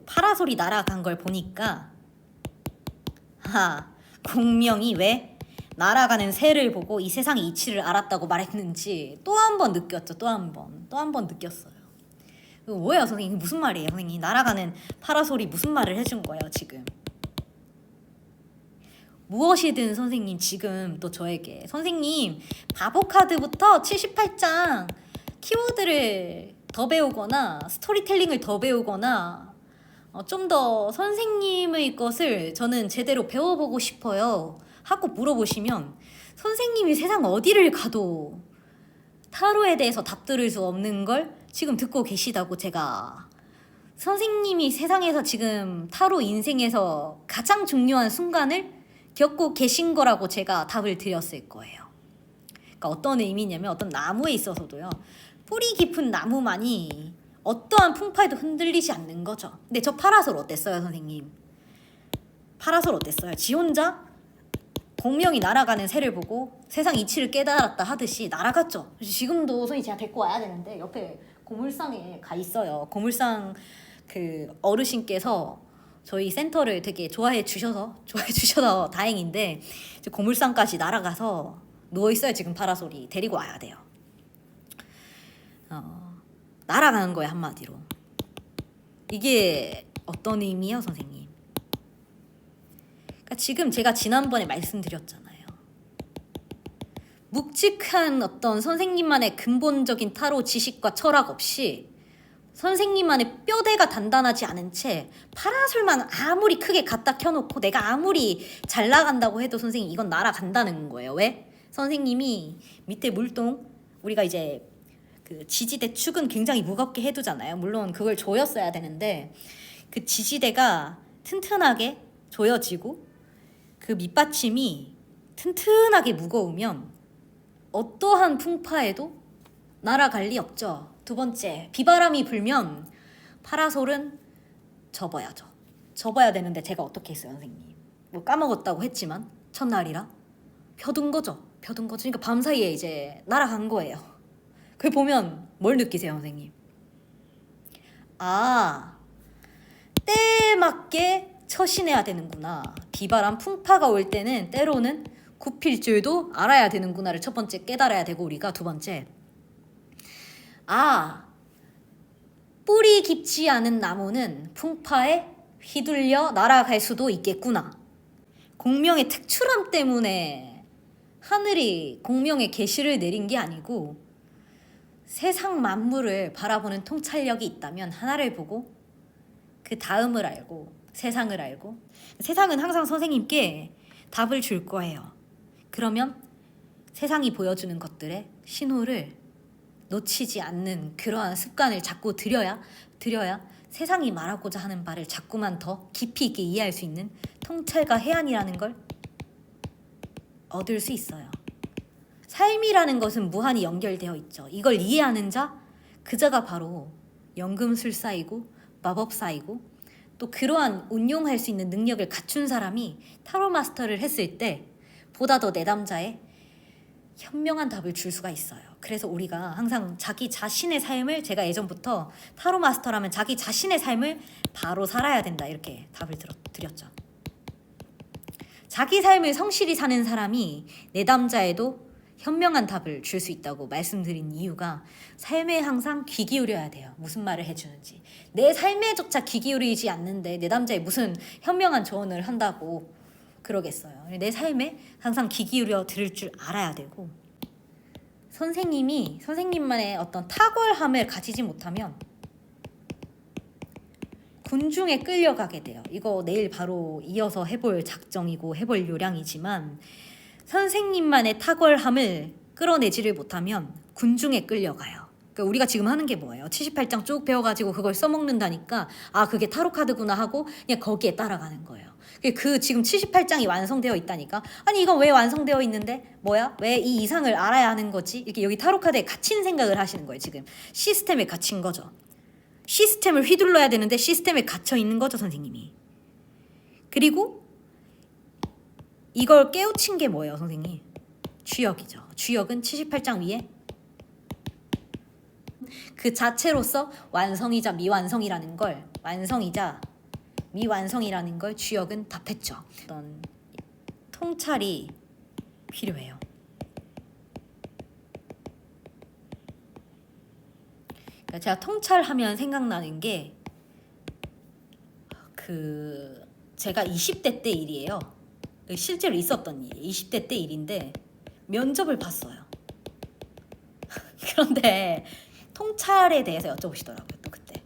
파라솔이 날아간 걸 보니까 공명이 왜 날아가는 새를 보고 이 세상의 이치를 알았다고 말했는지 또 한 번 느꼈죠. 또 한 번 느꼈어요. 뭐예요, 선생님? 무슨 말이에요, 선생님? 날아가는 파라솔이 무슨 말을 해준 거예요, 지금? 무엇이든 선생님 지금 또 저에게 선생님 바보 카드부터 78장 키워드를 더 배우거나 스토리텔링을 더 배우거나 좀 더 선생님의 것을 저는 제대로 배워보고 싶어요 하고 물어보시면 선생님이 세상 어디를 가도 타로에 대해서 답 들을 수 없는 걸 지금 듣고 계시다고 제가 선생님이 세상에서 지금 타로 인생에서 가장 중요한 순간을 겪고 계신 거라고 제가 답을 드렸을 거예요. 그러니까 어떤 의미냐면 어떤 나무에 있어서도요. 뿌리 깊은 나무만이 어떠한 풍파에도 흔들리지 않는 거죠. 근데 저 파라솔 어땠어요, 선생님? 파라솔 어땠어요? 지 혼자 공명이 날아가는 새를 보고 세상 이치를 깨달았다 하듯이 날아갔죠. 지금도 선생님 제가 데리고 와야 되는데 옆에 고물상에 가 있어요. 고물상 그 어르신께서 저희 센터를 되게 좋아해 주셔서 다행인데 이제 고물상까지 날아가서 누워 있어요. 지금 파라솔이 데리고 와야 돼요. 날아가는 거예요, 한마디로. 이게 어떤 의미예요, 선생님? 그러니까 지금 제가 지난번에 말씀드렸잖아요. 묵직한 어떤 선생님만의 근본적인 타로 지식과 철학 없이 선생님만의 뼈대가 단단하지 않은 채 파라솔만 아무리 크게 갖다 켜놓고 내가 아무리 잘 나간다고 해도 선생님 이건 날아간다는 거예요. 왜? 선생님이 밑에 물동 우리가 이제 그 지지대 축은 굉장히 무겁게 해두잖아요. 물론 그걸 조였어야 되는데 그 지지대가 튼튼하게 조여지고 그 밑받침이 튼튼하게 무거우면 어떠한 풍파에도 날아갈 리 없죠. 두 번째, 비바람이 불면 파라솔은 접어야죠. 접어야 되는데 제가 어떻게 했어요, 선생님? 뭐 까먹었다고 했지만 첫날이라 펴둔 거죠. 그러니까 밤사이에 이제 날아간 거예요. 그걸 보면 뭘 느끼세요, 선생님? 때에 맞게 처신해야 되는구나. 비바람 풍파가 올 때는 때로는 굽힐 줄도 알아야 되는구나를 첫 번째 깨달아야 되고 우리가 두 번째 뿌리 깊지 않은 나무는 풍파에 휘둘려 날아갈 수도 있겠구나. 공명의 특출함 때문에 하늘이 공명의 계시를 내린 게 아니고 세상 만물을 바라보는 통찰력이 있다면 하나를 보고 그 다음을 알고 세상을 알고 세상은 항상 선생님께 답을 줄 거예요. 그러면 세상이 보여주는 것들의 신호를 놓치지 않는 그러한 습관을 자꾸 들여야 세상이 말하고자 하는 바를 자꾸만 더 깊이 있게 이해할 수 있는 통찰과 해안이라는 걸 얻을 수 있어요. 삶이라는 것은 무한히 연결되어 있죠. 이걸 이해하는 자, 그 자가 바로 연금술사이고 마법사이고 또 그러한 운용할 수 있는 능력을 갖춘 사람이 타로 마스터를 했을 때 보다 더 내담자의 현명한 답을 줄 수가 있어요. 그래서 우리가 항상 자기 자신의 삶을, 제가 예전부터 타로 마스터라면 자기 자신의 삶을 바로 살아야 된다 이렇게 답을 드렸죠. 자기 삶을 성실히 사는 사람이 내담자에도 현명한 답을 줄 수 있다고 말씀드린 이유가 삶에 항상 귀 기울여야 돼요. 무슨 말을 해주는지. 내 삶에조차 귀 기울이지 않는데 내담자에 무슨 현명한 조언을 한다고 그러겠어요. 내 삶에 항상 귀 기울여 들을 줄 알아야 되고, 선생님이 선생님만의 어떤 탁월함을 가지지 못하면 군중에 끌려가게 돼요. 이거 내일 바로 이어서 해볼 작정이고 해볼 요량이지만 선생님만의 탁월함을 끌어내지를 못하면 군중에 끌려가요. 그러니까 우리가 지금 하는 게 뭐예요? 78장 쭉 배워가지고 그걸 써먹는다니까 아 그게 타로 카드구나 하고 그냥 거기에 따라가는 거예요. 그 지금 78장이 완성되어 있다니까. 아니 이건 왜 완성되어 있는데 뭐야? 왜 이 이상을 알아야 하는 거지? 이렇게 여기 타로 카드에 갇힌 생각을 하시는 거예요. 지금 시스템에 갇힌 거죠. 시스템을 휘둘러야 되는데 시스템에 갇혀 있는 거죠, 선생님이. 그리고 이걸 깨우친 게 뭐예요, 선생님? 주역이죠. 주역은 78장 위에 그 자체로서 완성이자 미완성이라는 걸, 완성이자 미완성이라는 걸 주역은 답했죠. 어떤 통찰이 필요해요. 그러니까 제가 통찰하면 생각나는 게 제가 20대 때 일이에요. 실제로 있었던 일, 20대 때 일인데 면접을 봤어요. 그런데 통찰에 대해서 여쭤보시더라고요. 또 그때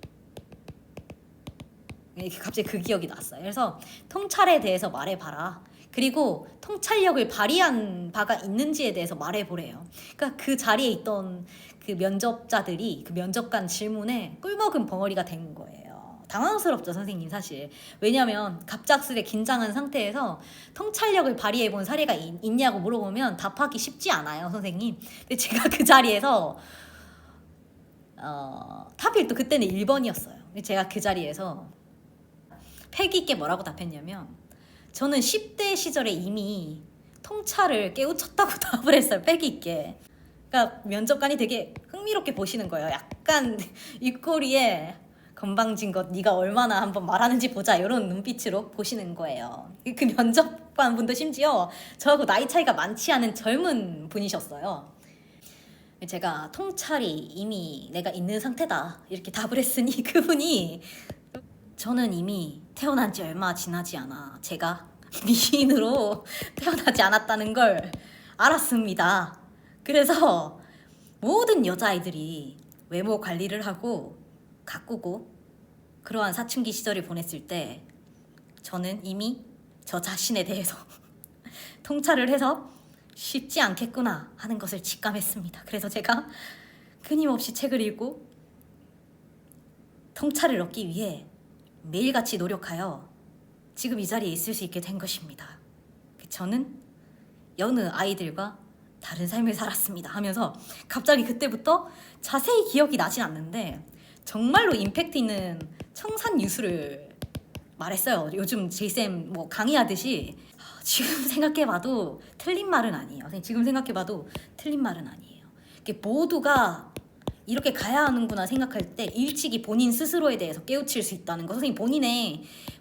갑자기 그 기억이 났어요. 그래서 통찰에 대해서 말해봐라. 그리고 통찰력을 발휘한 바가 있는지에 대해서 말해보래요. 그러니까 그 자리에 있던 그 면접자들이 그 면접관 질문에 꿀먹은 벙어리가 된 거예요. 당황스럽죠, 선생님 사실. 왜냐하면 갑작스레 긴장한 상태에서 통찰력을 발휘해본 사례가 있냐고 물어보면 답하기 쉽지 않아요, 선생님. 근데 제가 그 자리에서 하필 또 그때는 1번이었어요. 제가 그 자리에서 패기 있게 뭐라고 답했냐면 저는 10대 시절에 이미 통찰을 깨우쳤다고 답을 했어요. 패기 있게. 그러니까 면접관이 되게 흥미롭게 보시는 거예요. 약간 입꼬리에 건방진 것 네가 얼마나 한번 말하는지 보자 이런 눈빛으로 보시는 거예요. 그 면접관 분도 심지어 저하고 나이 차이가 많지 않은 젊은 분이셨어요. 제가 통찰이 이미 내가 있는 상태다 이렇게 답을 했으니 그분이 저는 이미 태어난 지 얼마 지나지 않아 제가 미인으로 태어나지 않았다는 걸 알았습니다. 그래서 모든 여자아이들이 외모 관리를 하고 가꾸고 그러한 사춘기 시절을 보냈을 때 저는 이미 저 자신에 대해서 통찰을 해서 쉽지 않겠구나 하는 것을 직감했습니다. 그래서 제가 끊임없이 책을 읽고 통찰을 얻기 위해 매일같이 노력하여 지금 이 자리에 있을 수 있게 된 것입니다. 저는 여느 아이들과 다른 삶을 살았습니다 하면서 갑자기 그때부터 자세히 기억이 나진 않는데 정말로 임팩트 있는 청산유수를 말했어요. 요즘 제이쌤 뭐 강의하듯이 지금 생각해봐도 틀린 말은 아니에요. 지금 생각해봐도 틀린 말은 아니에요. 모두가 이렇게 가야 하는구나 생각할 때 일찍이 본인 스스로에 대해서 깨우칠 수 있다는 거. 선생님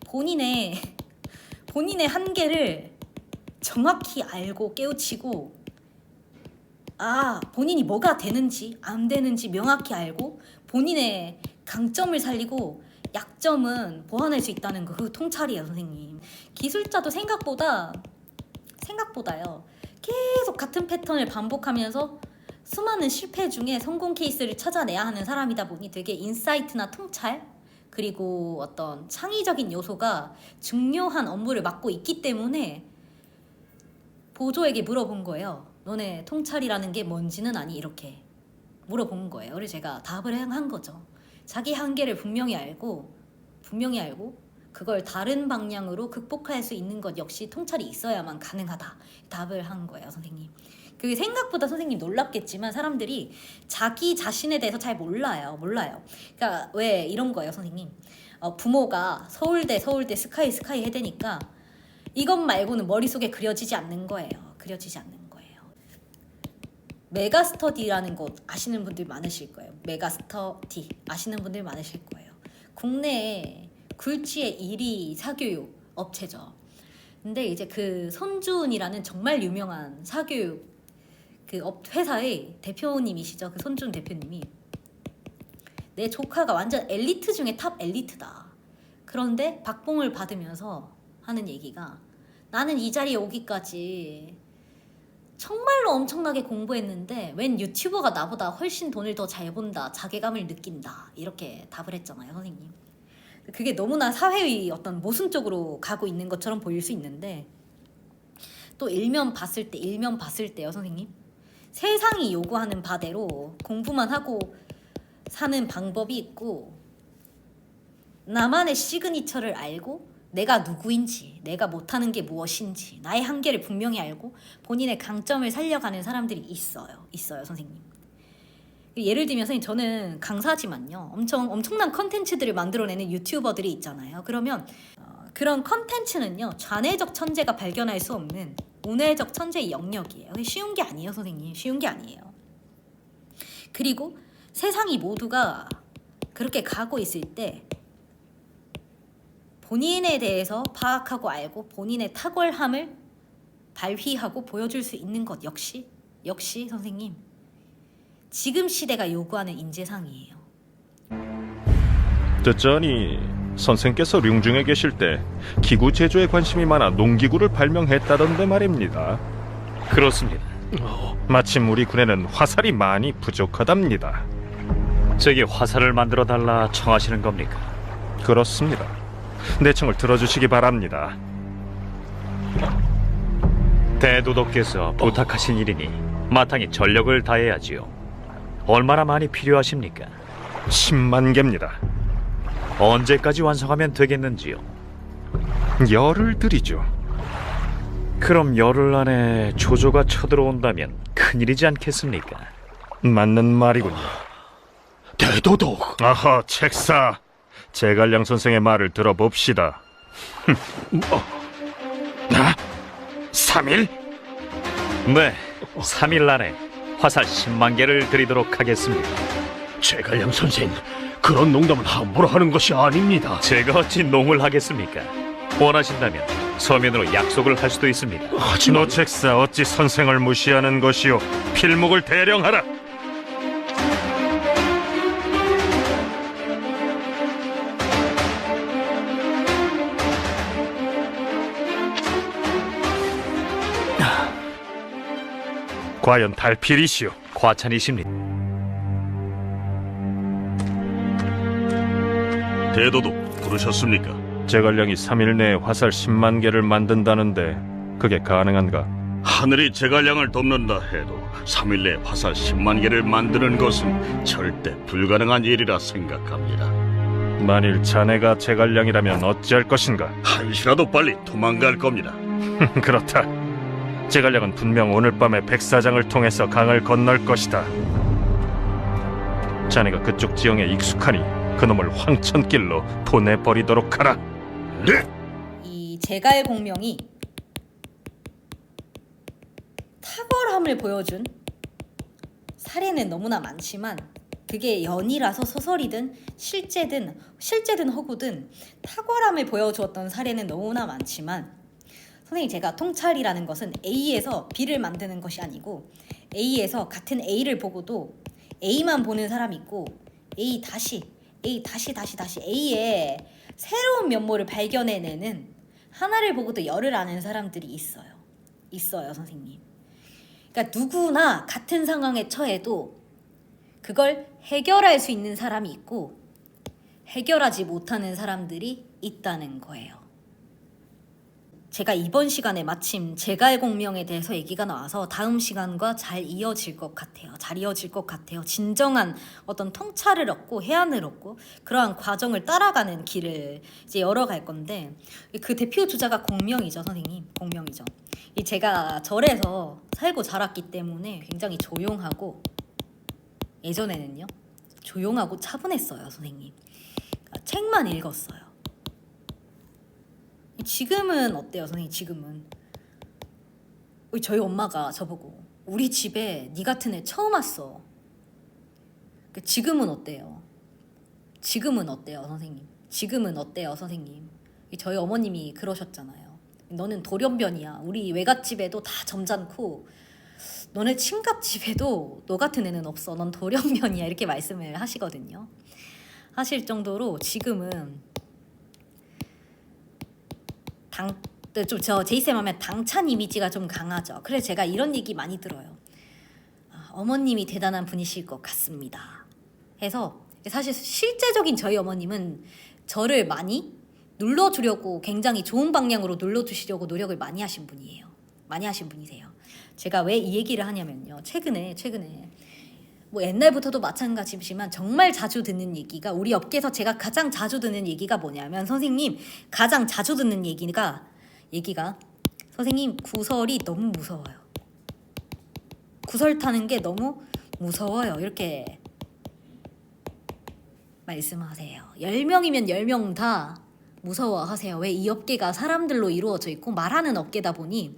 본인의 한계를 정확히 알고 깨우치고 본인이 뭐가 되는지 안 되는지 명확히 알고 본인의 강점을 살리고 약점은 보완할 수 있다는 거. 그 통찰이에요, 선생님. 기술자도 생각보다요. 계속 같은 패턴을 반복하면서 수많은 실패 중에 성공 케이스를 찾아내야 하는 사람이다 보니 되게 인사이트나 통찰 그리고 어떤 창의적인 요소가 중요한 업무를 맡고 있기 때문에 보조에게 물어본 거예요. 너네 통찰이라는 게 뭔지는 아니? 이렇게 물어본 거예요. 그래서 제가 답을 한 거죠. 자기 한계를 분명히 알고 그걸 다른 방향으로 극복할 수 있는 것 역시 통찰이 있어야만 가능하다. 답을 한 거예요, 선생님. 그게 생각보다 선생님 놀랍겠지만 사람들이 자기 자신에 대해서 잘 몰라요. 그러니까 왜 이런 거예요, 선생님. 부모가 서울대 스카이 해대니까 이것 말고는 머릿속에 그려지지 않는 거예요. 메가스터디라는 곳 아시는 분들 많으실 거예요. 메가스터디 아시는 분들 많으실 거예요. 국내에 굴지의 1위 사교육 업체죠. 근데 이제 그 손준이라는 정말 유명한 사교육 그 회사의 대표님이시죠. 그 손준 대표님이 내 조카가 완전 엘리트 중에 탑 엘리트다. 그런데 박봉을 받으면서 하는 얘기가 나는 이 자리에 오기까지 정말로 엄청나게 공부했는데 웬 유튜버가 나보다 훨씬 돈을 더 잘 번다. 자괴감을 느낀다. 이렇게 답을 했잖아요, 선생님. 그게 너무나 사회의 어떤 모순적으로 가고 있는 것처럼 보일 수 있는데 또 일면 봤을 때요, 선생님. 세상이 요구하는 바대로 공부만 하고 사는 방법이 있고 나만의 시그니처를 알고 내가 누구인지, 내가 못하는 게 무엇인지, 나의 한계를 분명히 알고 본인의 강점을 살려가는 사람들이 있어요, 선생님. 예를 들면 선생님 저는 강사지만요. 엄청난 컨텐츠들을 만들어내는 유튜버들이 있잖아요. 그러면 그런 컨텐츠는요. 좌뇌적 천재가 발견할 수 없는 우뇌적 천재의 영역이에요. 쉬운 게 아니에요, 선생님. 쉬운 게 아니에요. 그리고 세상이 모두가 그렇게 가고 있을 때 본인에 대해서 파악하고 알고 본인의 탁월함을 발휘하고 보여줄 수 있는 것 역시 선생님 지금 시대가 요구하는 인재상이에요. 듣자니 선생께서 룡중에 계실 때 기구 제조에 관심이 많아 농기구를 발명했다던데 말입니다. 그렇습니다. 마침 우리 군에는 화살이 많이 부족하답니다. 저기 화살을 만들어 달라 청하시는 겁니까? 그렇습니다. 내 청을 들어주시기 바랍니다. 대도독께서 부탁하신 일이니 마땅히 전력을 다해야지요. 얼마나 많이 필요하십니까? 10만 개입니다. 언제까지 완성하면 되겠는지요? 열을 드리죠. 그럼 열흘 안에 조조가 쳐들어온다면 큰일이지 않겠습니까? 맞는 말이군요. 대도독. 아하, 책사. 제갈량 선생의 말을 들어봅시다. 3일? 네, 3일 안에 화살 10만 개를 드리도록 하겠습니다. 제갈량 선생, 그런 농담은 함부로 하는 것이 아닙니다. 제가 어찌 농을 하겠습니까? 원하신다면 서면으로 약속을 할 수도 있습니다. 너 책사 어찌 선생을 무시하는 것이오. 필목을 대령하라. 과연 달필이시오? 과찬이십니다. 대도독, 부르셨습니까? 제갈량이 3일 내에 화살 10만 개를 만든다는데 그게 가능한가? 하늘이 제갈량을 돕는다 해도 3일 내에 화살 10만 개를 만드는 것은 절대 불가능한 일이라 생각합니다. 만일 자네가 제갈량이라면 어찌할 것인가? 한시라도 빨리 도망갈 겁니다. 그렇다. 제갈량은 분명 오늘 밤에 백사장을 통해서 강을 건널 것이다. 자네가 그쪽 지형에 익숙하니 그놈을 황천길로 보내버리도록 하라. 네! 이 제갈공명이 탁월함을 보여준 사례는 너무나 많지만 그게 연이라서 소설이든 실제든 허구든 탁월함을 보여주었던 사례는 너무나 많지만 선생님 제가 통찰이라는 것은 A에서 B를 만드는 것이 아니고 A에서 같은 A를 보고도 A만 보는 사람이 있고 A 다시 A의 새로운 면모를 발견해내는 하나를 보고도 열을 아는 사람들이 있어요 선생님. 그러니까 누구나 같은 상황에 처해도 그걸 해결할 수 있는 사람이 있고 해결하지 못하는 사람들이 있다는 거예요. 제가 이번 시간에 마침 제갈공명에 대해서 얘기가 나와서 다음 시간과 잘 이어질 것 같아요. 잘 이어질 것 같아요. 진정한 어떤 통찰을 얻고 해안을 얻고 그러한 과정을 따라가는 길을 이제 열어갈 건데 그 대표 주자가 공명이죠, 선생님. 공명이죠. 제가 절에서 살고 자랐기 때문에 굉장히 조용하고 예전에는요. 조용하고 차분했어요, 선생님. 책만 읽었어요. 지금은 어때요, 선생님? 지금은 저희 엄마가 저보고 우리 집에 네 같은 애 처음 왔어. 지금은 어때요? 지금은 어때요, 선생님? 지금은 어때요, 선생님? 저희 어머님이 그러셨잖아요. 너는 돌연변이야. 우리 외갓집에도 다 점잖고 너네 친갓집에도 너 같은 애는 없어. 넌 돌연변이야. 이렇게 말씀을 하시거든요. 하실 정도로 지금은 저 제이쌤 하면 당찬 이미지가 좀 강하죠. 그래서 제가 이런 얘기 많이 들어요. 어머님이 대단한 분이실 것 같습니다. 해서 사실 실제적인 저희 어머님은 저를 많이 눌러주려고 굉장히 좋은 방향으로 눌러주시려고 노력을 많이 하신 분이에요. 많이 하신 분이세요. 제가 왜 이 얘기를 하냐면요. 최근에 뭐 옛날부터도 마찬가지지만 정말 자주 듣는 얘기가 우리 업계에서 제가 가장 자주 듣는 얘기가 뭐냐면 선생님 가장 자주 듣는 얘기가 선생님 구설이 너무 무서워요. 구설 타는 게 너무 무서워요. 이렇게 말씀하세요. 10명이면 10명 다 무서워하세요. 왜 이 업계가 사람들로 이루어져 있고 말하는 업계다 보니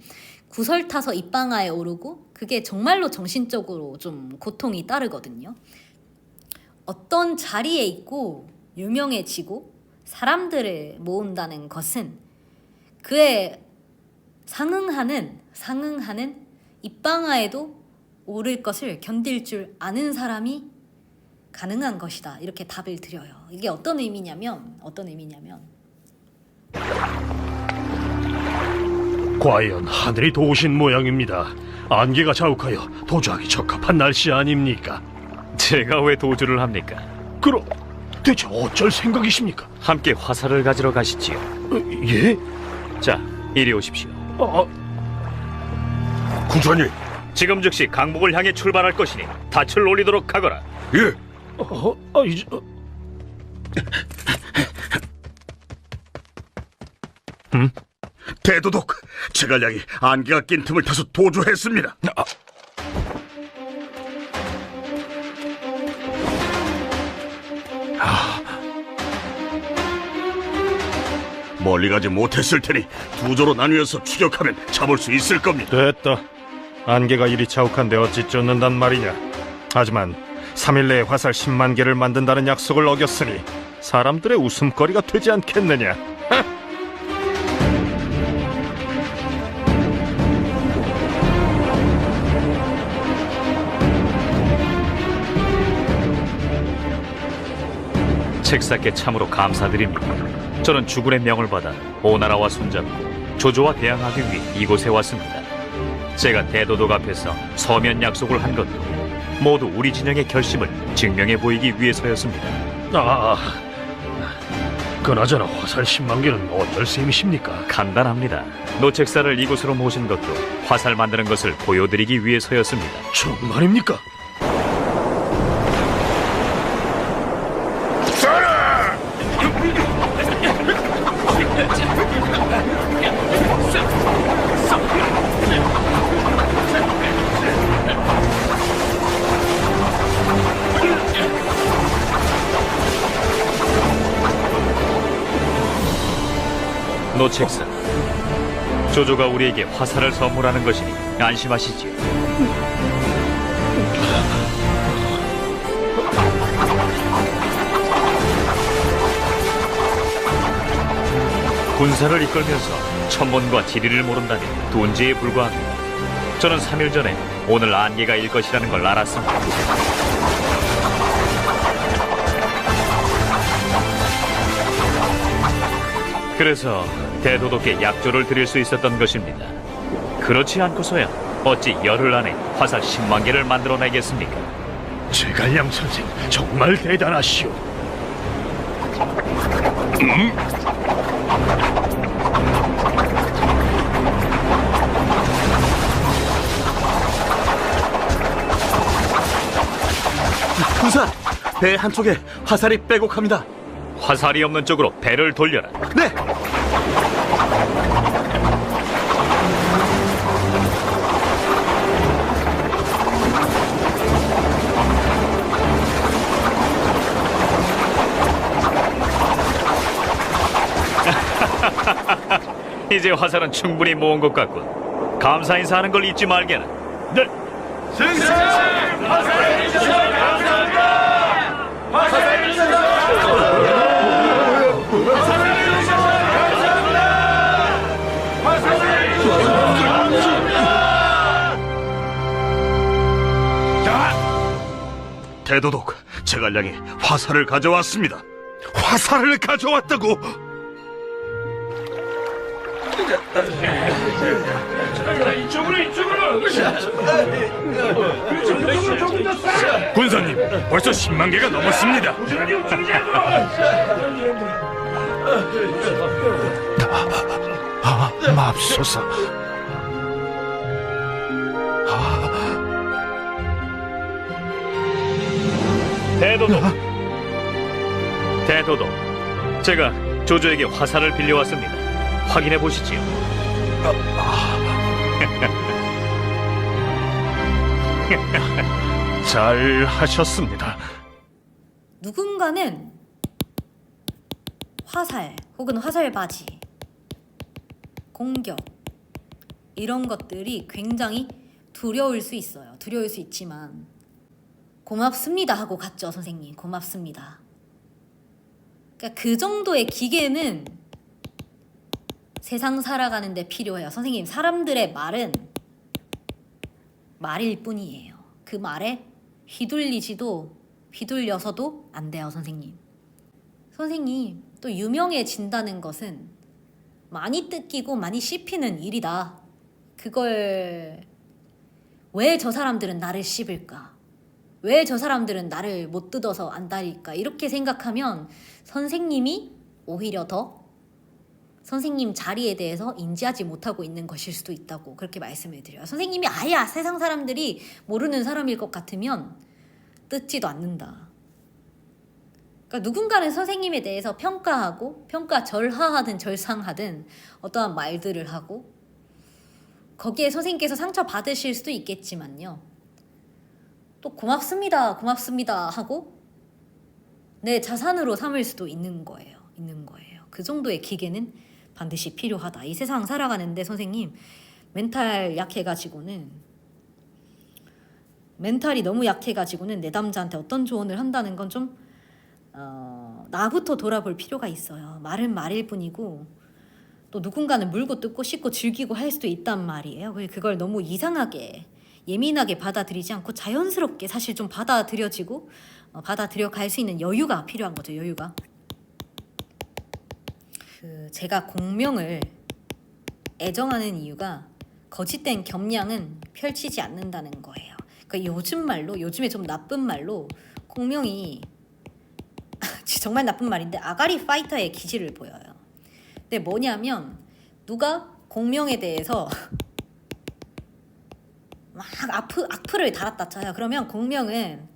구설 타서 입방아에 오르고 그게 정말로 정신적으로 좀 고통이 따르거든요. 어떤 자리에 있고 유명해지고 사람들을 모은다는 것은 그에 상응하는 입방아에도 오를 것을 견딜 줄 아는 사람이 가능한 것이다. 이렇게 답을 드려요. 이게 어떤 의미냐면 과연 하늘이 도우신 모양입니다. 안개가 자욱하여 도주하기 적합한 날씨 아닙니까? 제가 왜 도주를 합니까? 그럼 대체 어쩔 생각이십니까? 함께 화살을 가지러 가시지요. 예? 자, 이리 오십시오. 군사님, 지금 즉시 강목을 향해 출발할 것이니 닻을 올리도록 하거라. 예. 이제 대도독, 제갈량이 안개가 낀 틈을 타서 도주했습니다. 멀리 가지 못했을 테니 두 조로 나뉘어서 추격하면 잡을 수 있을 겁니다. 됐다. 안개가 이리 자욱한데 어찌 쫓는단 말이냐. 하지만 3일 내에 화살 10만 개를 만든다는 약속을 어겼으니 사람들의 웃음거리가 되지 않겠느냐. 책사께 참으로 감사드립니다. 저는 주군의 명을 받아 오나라와 손잡고 조조와 대항하기 위해 이곳에 왔습니다. 제가 대도독 앞에서 서면 약속을 한 것도 모두 우리 진영의 결심을 증명해 보이기 위해서였습니다. 그나저나 화살 10만 개는 어쩔 셈이십니까? 간단합니다. 노책사를 이곳으로 모신 것도 화살 만드는 것을 보여드리기 위해서였습니다. 정말입니까? 노책사, 조조가 우리에게 화살을 선물하는 것이니 안심하시지요. 군사를 이끌면서 천문과 지리를 모른다니 둔지에 불과합니다. 저는 3일 전에 오늘 안개가 일 것이라는 걸 알았습니다. 그래서 대도독께 약조를 드릴 수 있었던 것입니다. 그렇지 않고서야 어찌 열흘 안에 화살 10만 개를 만들어내겠습니까? 제갈량 선생 정말 대단하시오. 군사, 배 한쪽에 화살이 빼곡합니다. 화살이 없는 쪽으로 배를 돌려라. 네. 이제 화살은 충분히 모은 것 같군. 감사 인사하는 걸 잊지 말게나. 네. 대도독, 제갈량이 화살을 가져왔습니다. 화살을 가져왔다고? 군사님, 벌써 10만 개가 넘었습니다. 맙소사. 대도독, 제가 조조에게 화살을 빌려왔습니다. 확인해 보시지요. 잘 하셨습니다. 누군가는 화살 혹은 화살바지, 공격 이런 것들이 굉장히 두려울 수 있어요. 두려울 수 있지만 고맙습니다 하고 갔죠. 선생님 고맙습니다. 그러니까 그 정도의 기계는 세상 살아가는데 필요해요. 선생님, 사람들의 말은 말일 뿐이에요. 그 말에 휘둘려서도 안 돼요. 선생님 또 유명해진다는 것은 많이 뜯기고 많이 씹히는 일이다. 그걸 왜 저 사람들은 나를 씹을까? 왜 저 사람들은 나를 못 뜯어서 안달일까? 이렇게 생각하면 선생님이 오히려 더 선생님 자리에 대해서 인지하지 못하고 있는 것일 수도 있다고 그렇게 말씀을 드려요. 선생님이 아예 세상 사람들이 모르는 사람일 것 같으면 뜯지도 않는다. 그러니까 누군가는 선생님에 대해서 평가하고 평가절하하든 절상하든 어떠한 말들을 하고 거기에 선생님께서 상처 받으실 수도 있겠지만요. 또 고맙습니다 하고 내 자산으로 삼을 수도 있는 거예요. 그 정도의 기계는 반드시 필요하다. 이 세상 살아가는데 선생님 멘탈이 너무 약해가지고는 내 남자한테 어떤 조언을 한다는 건 좀 나부터 돌아볼 필요가 있어요. 말은 말일 뿐이고 또 누군가는 물고 뜯고 씻고 즐기고 할 수도 있단 말이에요. 그걸 너무 이상하게 예민하게 받아들이지 않고 자연스럽게 사실 좀 받아들여지고 받아들여갈 수 있는 여유가 필요한 거죠. 여유가. 제가 공명을 애정하는 이유가 거짓된 겸양은 펼치지 않는다는 거예요. 그러니까 요즘에 좀 나쁜 말로 공명이 정말 나쁜 말인데 아가리 파이터의 기질을 보여요. 근데 뭐냐면 누가 공명에 대해서 막 악플을 달았다 쳐요. 그러면 공명은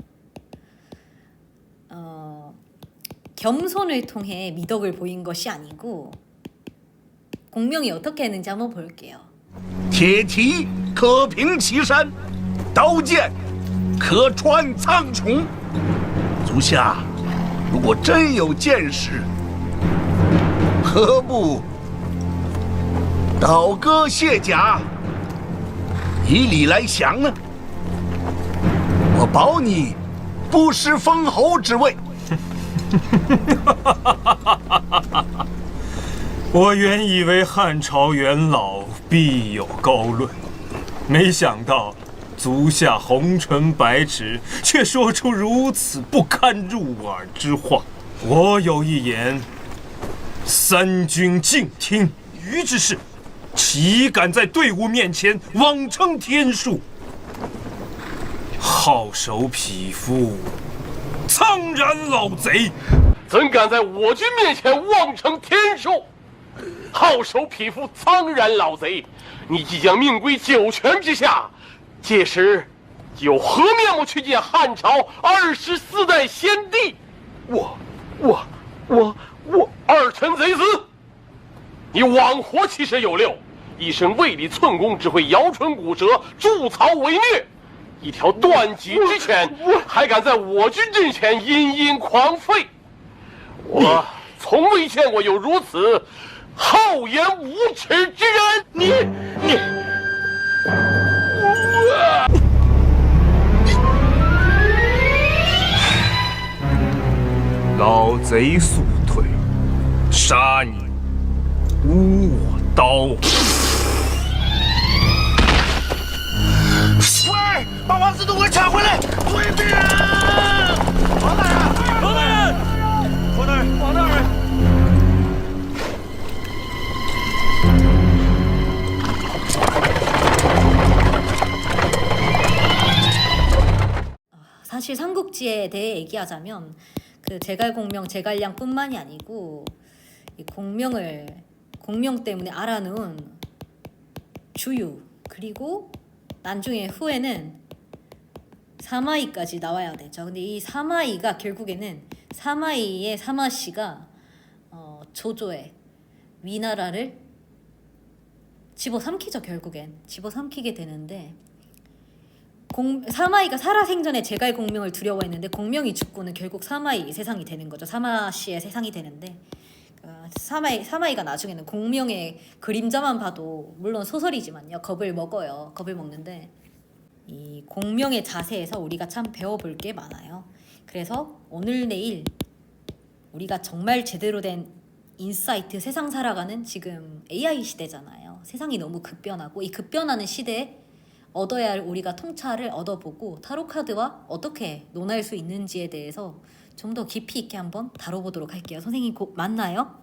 겸손을 통해 미덕을 보인 것이 아니고 공명이 어떻게 했는지 한번 볼게요. 铁蹄可平岐山，刀剑可穿苍穹。足下如果真有见识，何不倒戈卸甲，以礼来降呢？我保你不失封侯之位。我原以为汉朝元老必有高论，没想到足下红唇白齿，却说出如此不堪入耳之话。我有一言，三军静听。余之事，岂敢在队伍面前妄称天数？好手匹夫，苍然老贼！怎敢在我军面前妄称天数？好手匹夫，苍然老贼！你即将命归九泉之下，届时有何面目去见汉朝24代先帝？我二臣贼子！你枉活其实有六，一身胃里寸功，只会摇唇鼓舌，筑巢为虐。一条断脊之犬，还敢在我军阵前殷殷狂吠！我从未见过有如此厚颜无耻之人！你，老贼速退，杀你！无我刀！喂，把王子都给我抢回来！回兵！王大人，王大人，王大人，王大人！사실 삼국지에 대해 얘기하자면 그 제갈공명, 제갈량뿐만이 아니고 이 공명 때문에 알아놓은 주유, 그리고 나중에 후에는 사마이까지 나와야 되죠. 근데 이 사마이가 결국에는 사마이의 사마씨가 조조의 위나라를 집어삼키죠. 결국엔 집어삼키게 되는데 사마이가 살아생전에 제갈공명을 두려워했는데 공명이 죽고는 결국 사마이 세상이 되는 거죠. 사마씨의 세상이 되는데 사마이가 나중에는 공명의 그림자만 봐도 물론 소설이지만요, 겁을 먹어요. 겁을 먹는데 이 공명의 자세에서 우리가 참 배워볼 게 많아요. 그래서 오늘 내일 우리가 정말 제대로 된 인사이트, 세상 살아가는 지금 AI 시대잖아요. 세상이 너무 급변하고 이 급변하는 시대에 얻어야 할 우리가 통찰을 얻어보고 타로카드와 어떻게 논할 수 있는지에 대해서 좀 더 깊이 있게 한번 다뤄보도록 할게요. 선생님 곧 만나요.